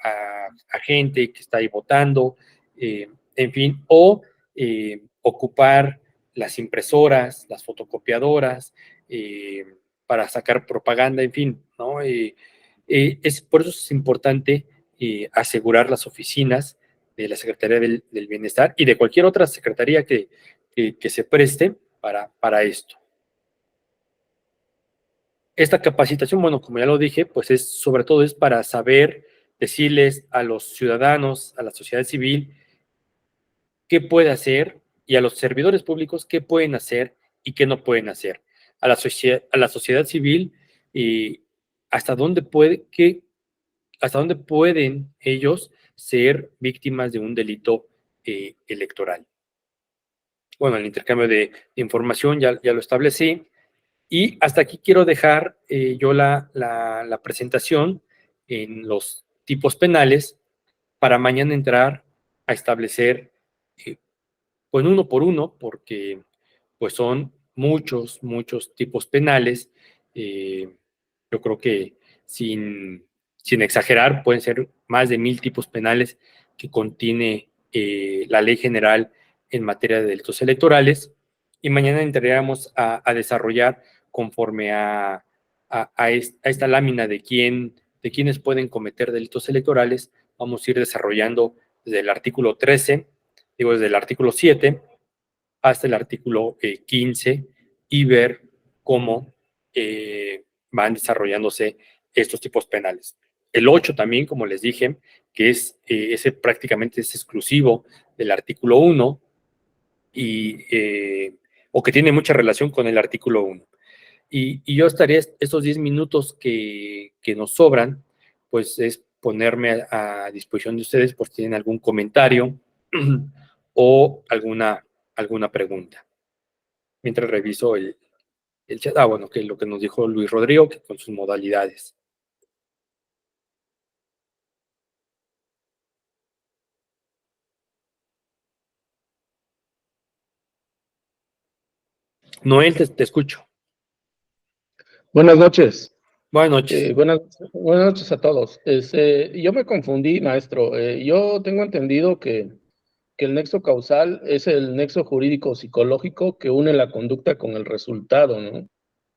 a gente que está ahí votando, en fin, o ocupar las impresoras, las fotocopiadoras, para sacar propaganda, en fin, ¿no? Por eso es importante asegurar las oficinas de la Secretaría del Bienestar y de cualquier otra secretaría que se preste para esto. Esta capacitación, bueno, como ya lo dije, pues sobre todo es para saber decirles a los ciudadanos, a la sociedad civil, qué puede hacer, y a los servidores públicos qué pueden hacer y qué no pueden hacer. A la sociedad civil hasta dónde hasta dónde pueden ellos ser víctimas de un delito electoral. Bueno, el intercambio de información ya lo establecí. Y hasta aquí quiero dejar yo la presentación en los tipos penales para mañana entrar a establecer, pues uno por uno, porque pues son muchos tipos penales. Yo creo que sin exagerar, pueden ser más de 1000 tipos penales que contiene la Ley General en materia de delitos electorales. Y mañana entraremos a desarrollar conforme a esta lámina de quiénes pueden cometer delitos electorales. Vamos a ir desarrollando desde el artículo 13, desde el artículo 7 hasta el artículo 15 y ver cómo van desarrollándose estos tipos penales. El 8 también, como les dije, que ese prácticamente es exclusivo del artículo 1 o que tiene mucha relación con el artículo 1. Y yo estaría estos 10 minutos que nos sobran, pues es ponerme a disposición de ustedes por si tienen algún comentario o alguna pregunta. Mientras reviso el chat. Bueno, que lo que nos dijo Luis Rodrigo, que con sus modalidades. Noel, te escucho. Buenas noches. Buenas noches. Buenas noches a todos. Yo me confundí, maestro. Yo tengo entendido que el nexo causal es el nexo jurídico psicológico que une la conducta con el resultado, ¿no?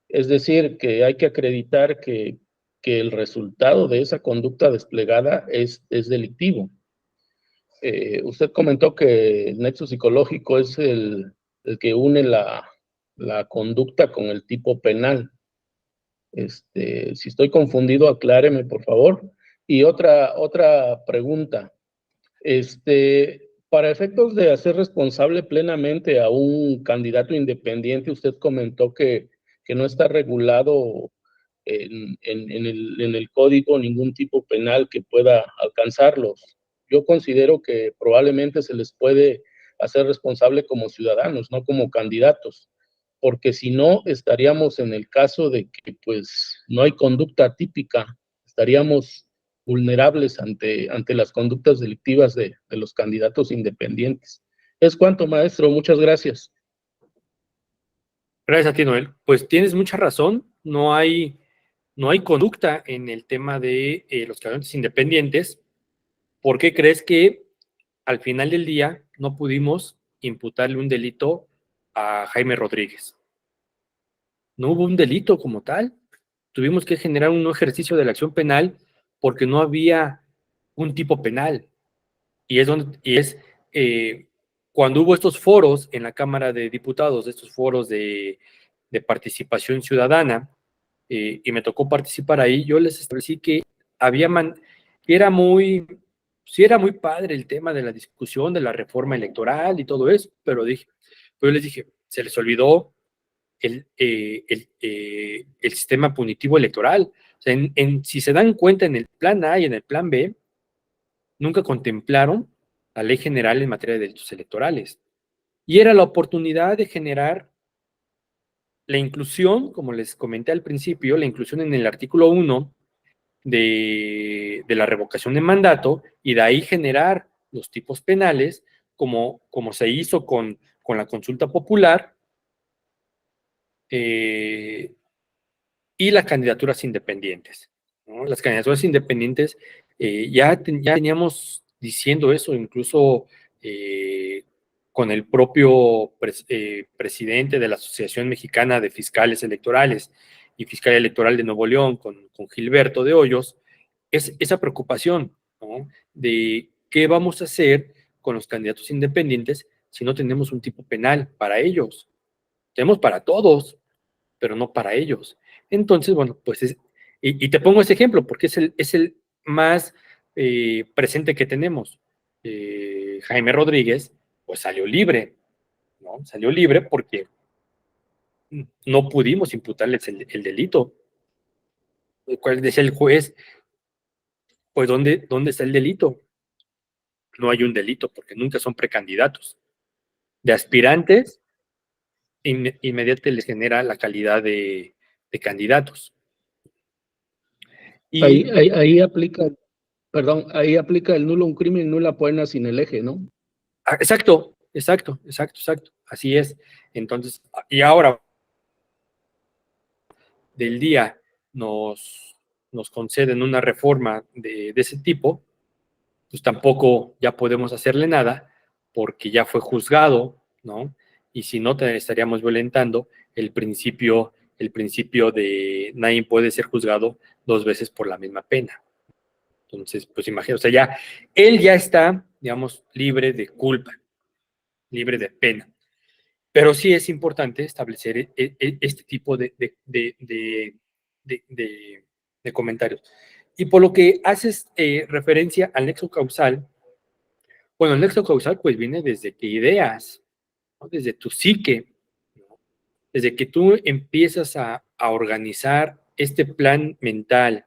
Es decir, que hay que acreditar que el resultado de esa conducta desplegada es delictivo. Usted comentó que el nexo psicológico es el que une la conducta con el tipo penal. Si estoy confundido, acláreme, por favor. Y otra pregunta. Para efectos de hacer responsable plenamente a un candidato independiente, usted comentó que no está regulado en el código ningún tipo penal que pueda alcanzarlos. Yo considero que probablemente se les puede hacer responsable como ciudadanos, no como candidatos, porque si no, estaríamos en el caso de que pues no hay conducta típica, estaríamos vulnerables ante las conductas delictivas de los candidatos independientes. Es cuanto, maestro, muchas gracias. Gracias a ti, Noel. Pues tienes mucha razón, no hay conducta en el tema de los candidatos independientes. ¿Por qué crees que al final del día no pudimos imputarle un delito a Jaime Rodríguez? No hubo un delito como tal. Tuvimos que generar un ejercicio de la acción penal porque no había un tipo penal. Y es cuando hubo estos foros en la Cámara de Diputados, estos foros de participación ciudadana, y me tocó participar ahí, yo les establecí que que era muy padre el tema de la discusión de la reforma electoral y todo eso, pero yo les dije, se les olvidó el sistema punitivo electoral. O sea, si se dan cuenta, en el plan A y en el plan B, nunca contemplaron la ley general en materia de delitos electorales. Y era la oportunidad de generar la inclusión, como les comenté al principio, la inclusión en el artículo 1 de la revocación de mandato y de ahí generar los tipos penales, como se hizo con la consulta popular y las candidaturas independientes, ¿no? Las candidaturas independientes ya teníamos diciendo eso, incluso con el propio presidente de la Asociación Mexicana de Fiscales Electorales y Fiscal Electoral de Nuevo León, con Gilberto de Hoyos, es esa preocupación, ¿no? De qué vamos a hacer con los candidatos independientes si no tenemos un tipo penal para ellos. Tenemos para todos, pero no para ellos. Entonces, bueno, pues y te pongo ese ejemplo porque es el más presente que tenemos. Jaime Rodríguez, pues salió libre, ¿no? Salió libre porque no pudimos imputarles el delito. el cual decía el juez, pues ¿dónde está el delito? No hay un delito, porque nunca son precandidatos. De aspirantes, inmediatamente les genera la calidad de candidatos. Y Ahí aplica, perdón, ahí aplica el nulo un crimen, nula pena sin el eje, ¿no? exacto. Así es. Entonces, y ahora del día nos conceden una reforma de ese tipo, pues tampoco ya podemos hacerle nada porque ya fue juzgado, ¿no? Y si no, estaríamos violentando el principio de nadie puede ser juzgado dos veces por la misma pena. Entonces, pues imagínate, o sea, ya, él ya está, digamos, libre de culpa, libre de pena. Pero sí es importante establecer este tipo de comentarios. Y por lo que haces referencia al nexo causal, bueno, el nexo causal pues viene desde que ideas, ¿no? Desde tu psique, ¿no? Desde que tú empiezas a organizar este plan mental,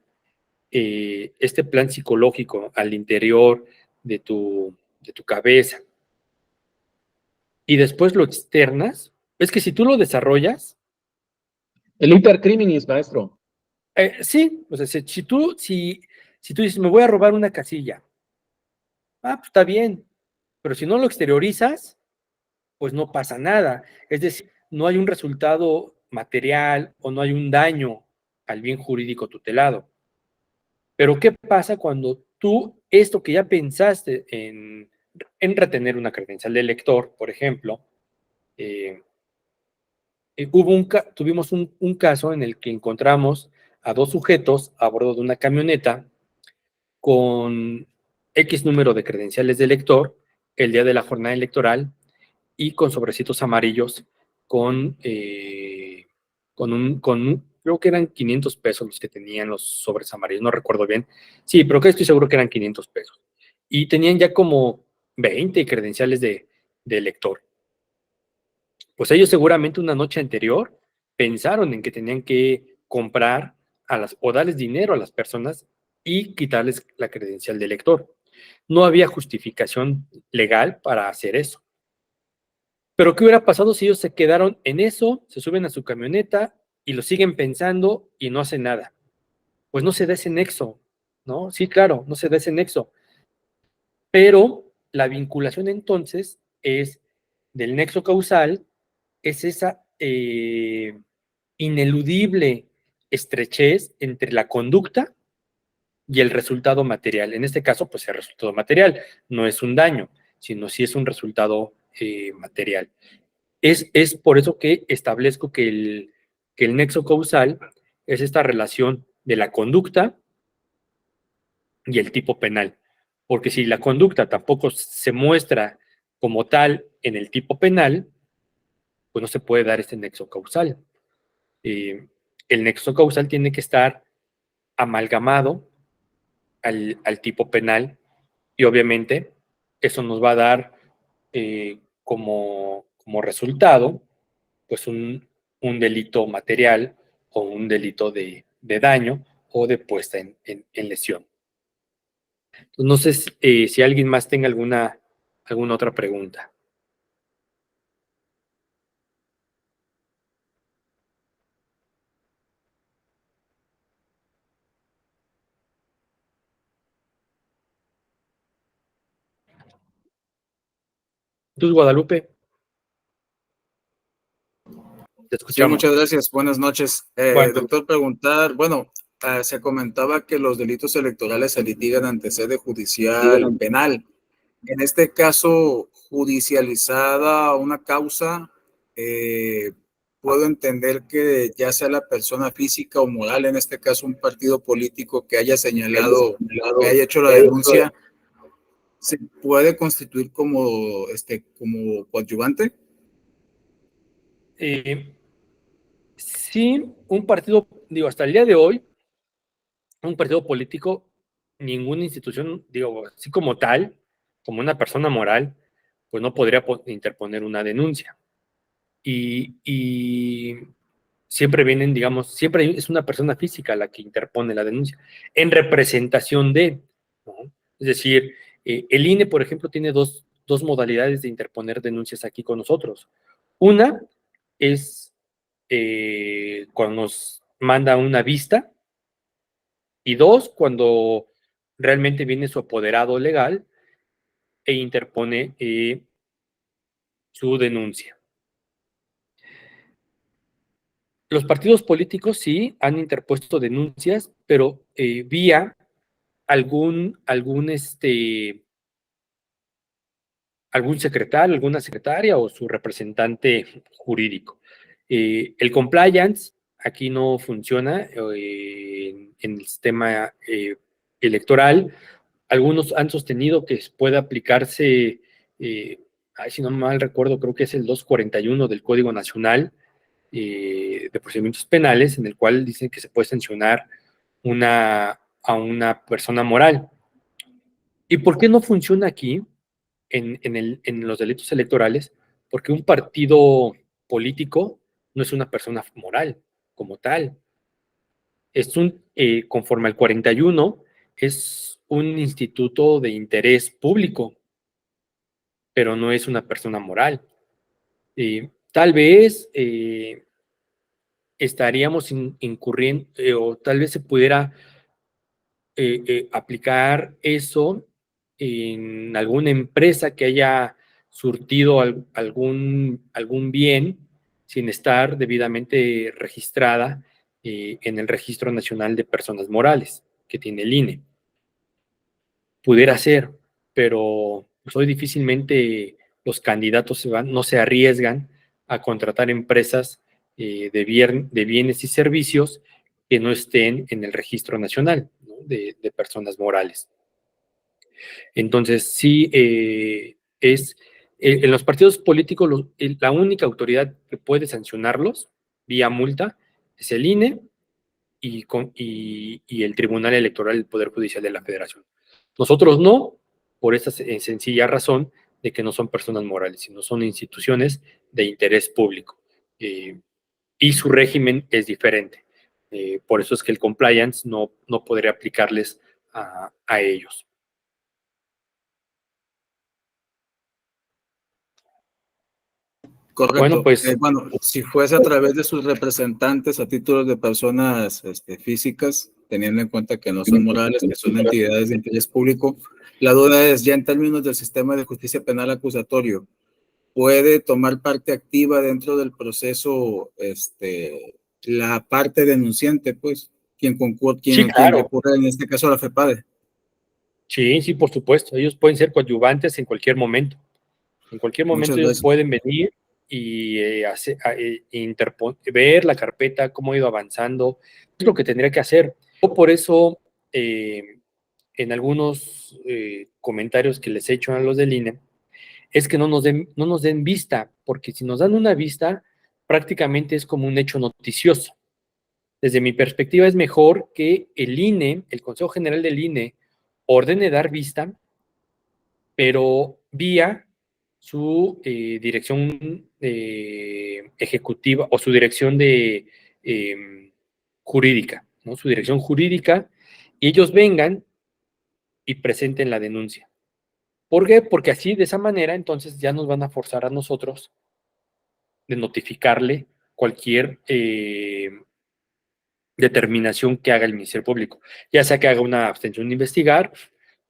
este plan psicológico al interior de tu cabeza, y después lo externas, es que si tú lo desarrollas, El intercriminis, maestro. sí, o sea, si tú dices, me voy a robar una casilla, pues está bien, pero si no lo exteriorizas, pues no pasa nada. Es decir, no hay un resultado material o no hay un daño al bien jurídico tutelado. Pero ¿qué pasa cuando tú, esto que ya pensaste en retener una credencial de lector, por ejemplo, eh, tuvimos un caso en el que encontramos a dos sujetos a bordo de una camioneta con X número de credenciales de lector el día de la jornada electoral y con sobrecitos amarillos creo que eran 500 pesos los que tenían los sobres amarillos, no recuerdo bien. Sí, pero que estoy seguro que eran 500 pesos. Y tenían ya como 20 credenciales de lector. Pues ellos seguramente una noche anterior pensaron en que tenían que comprar o darles dinero a las personas y quitarles la credencial de lector. No había justificación legal para hacer eso. Pero ¿qué hubiera pasado si ellos se quedaron en eso, se suben a su camioneta y lo siguen pensando y no hacen nada? Pues no se da ese nexo, ¿no? Sí, claro, no se da ese nexo. Pero la vinculación entonces es del nexo causal, es esa ineludible estrechez entre la conducta y el resultado material. En este caso, pues el resultado material no es un daño, sino sí es un resultado material. Es por eso que establezco que el nexo causal es esta relación de la conducta y el tipo penal. Porque si la conducta tampoco se muestra como tal en el tipo penal, pues no se puede dar este nexo causal. El nexo causal tiene que estar amalgamado al tipo penal y obviamente eso nos va a dar como resultado pues un delito material o un delito de daño o de puesta en lesión. Entonces, no sé si alguien más tenga alguna otra pregunta. Entonces, Guadalupe, te Sí, escuchamos. muchas gracias. Buenas noches. Bueno, Doctor, preguntar, bueno, se comentaba que los delitos electorales se litigan ante sede judicial penal. En este caso, judicializada una causa, puedo entender que ya sea la persona física o moral, en este caso un partido político que haya señalado, que haya hecho la denuncia, ¿se puede constituir como coadyuvante? sí, un partido, digo, hasta el día de hoy, un partido político, ninguna institución, digo, así como tal, como una persona moral, pues no podría interponer una denuncia. Y siempre vienen, digamos, siempre es una persona física la que interpone la denuncia, en representación de, ¿no? Es decir, el INE, por ejemplo, tiene dos modalidades de interponer denuncias aquí con nosotros. Una es cuando nos manda una vista, y dos, cuando realmente viene su apoderado legal e interpone su denuncia. Los partidos políticos sí han interpuesto denuncias, pero vía algún secretario, alguna secretaria o su representante jurídico. El compliance aquí no funciona en el sistema electoral. Algunos han sostenido que puede aplicarse, si no mal recuerdo, creo que es el 241 del Código Nacional de Procedimientos Penales, en el cual dicen que se puede sancionar a una persona moral. ¿Y por qué no funciona aquí en los delitos electorales? Porque un partido político no es una persona moral como tal. Conforme al 41, es un instituto de interés público, pero no es una persona moral. Tal vez estaríamos incurriendo, o tal vez se pudiera aplicar eso en alguna empresa que haya surtido algún bien sin estar debidamente registrada en el Registro Nacional de Personas Morales que tiene el INE. Pudiera ser, pero pues hoy difícilmente los candidatos no se arriesgan a contratar empresas de bienes y servicios que no estén en el Registro Nacional, ¿no? de personas morales. Entonces, sí, en los partidos políticos la única autoridad que puede sancionarlos vía multa es el INE y el Tribunal Electoral del Poder Judicial de la Federación. Nosotros no, por esa sencilla razón de que no son personas morales, sino son instituciones de interés público. Y su régimen es diferente. Por eso es que el compliance no podría aplicarles a ellos. Correcto. Bueno, pues Si fuese a través de sus representantes a título de personas físicas, teniendo en cuenta que no son morales, que son entidades de interés público, la duda es, ya en términos del sistema de justicia penal acusatorio, ¿puede tomar parte activa dentro del proceso la parte denunciante, pues, quien sí, claro. recurre en este caso a la FEPADE? Sí, por supuesto. Ellos pueden ser coadyuvantes en cualquier momento. En cualquier momento Muchas ellos gracias. pueden venir y ver la carpeta, cómo ha ido avanzando, es lo que tendría que hacer. Yo por eso, en algunos comentarios que les he hecho a los del INE, es que no nos den vista, porque si nos dan una vista, prácticamente es como un hecho noticioso. Desde mi perspectiva es mejor que el INE, el Consejo General del INE, ordene dar vista, pero vía su dirección ejecutiva o su dirección jurídica, ¿no? Su dirección jurídica, y ellos vengan y presenten la denuncia. ¿Por qué? Porque así, de esa manera, entonces ya nos van a forzar a nosotros de notificarle cualquier determinación que haga el Ministerio Público, ya sea que haga una abstención de investigar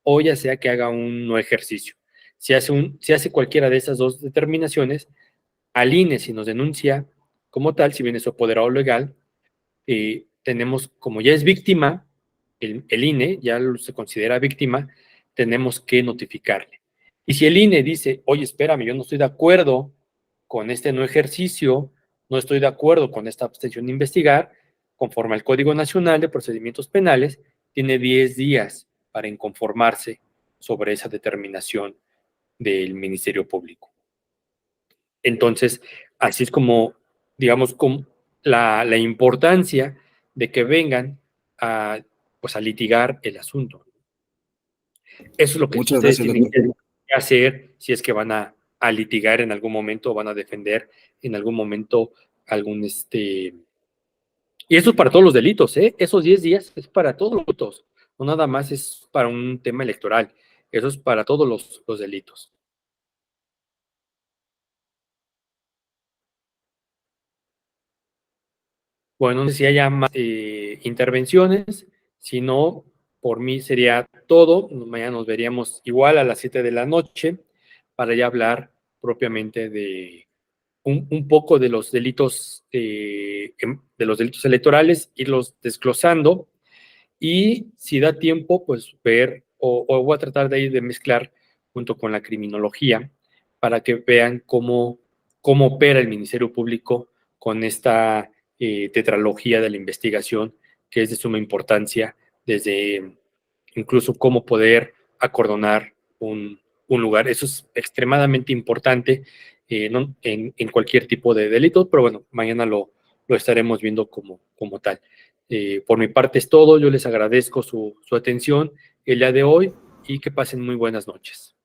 o ya sea que haga un no ejercicio. Si hace cualquiera de esas dos determinaciones, al INE, si nos denuncia como tal, si viene su apoderado legal, tenemos, como ya es víctima, el INE ya se considera víctima, tenemos que notificarle. Y si el INE dice, oye, espérame, yo no estoy de acuerdo con este no ejercicio, no estoy de acuerdo con esta abstención de investigar, conforme al Código Nacional de Procedimientos Penales, tiene 10 días para inconformarse sobre esa determinación del Ministerio Público. Entonces, así es como, digamos, con la importancia de que vengan a litigar el asunto. Eso es lo que Muchas ustedes gracias, tienen doctor. que hacer si es que van a litigar en algún momento o van a defender en algún momento algún Y eso es para todos los delitos, ¿eh? Esos 10 días es para todos los delitos, no nada más es para un tema electoral, eso es para todos los delitos. Bueno, no sé si haya más intervenciones, si no, por mí sería todo. Mañana nos veríamos igual a las 7 de la noche para ya hablar propiamente de un poco de los delitos electorales, irlos desglosando y si da tiempo, pues ver o voy a tratar de ir de mezclar junto con la criminología para que vean cómo opera el Ministerio Público con esta tetralogía de la investigación que es de suma importancia desde incluso cómo poder acordonar un lugar. Eso es extremadamente importante no, en cualquier tipo de delito, pero bueno, mañana lo estaremos viendo como tal. Por mi parte es todo, yo les agradezco su atención el día de hoy y que pasen muy buenas noches.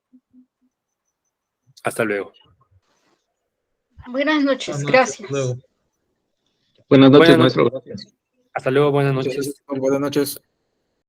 Hasta luego. Buenas noches, gracias. Buenas noches, Buenas maestro. Gracias. Hasta luego, buenas Muchas noches. gracias. Buenas noches.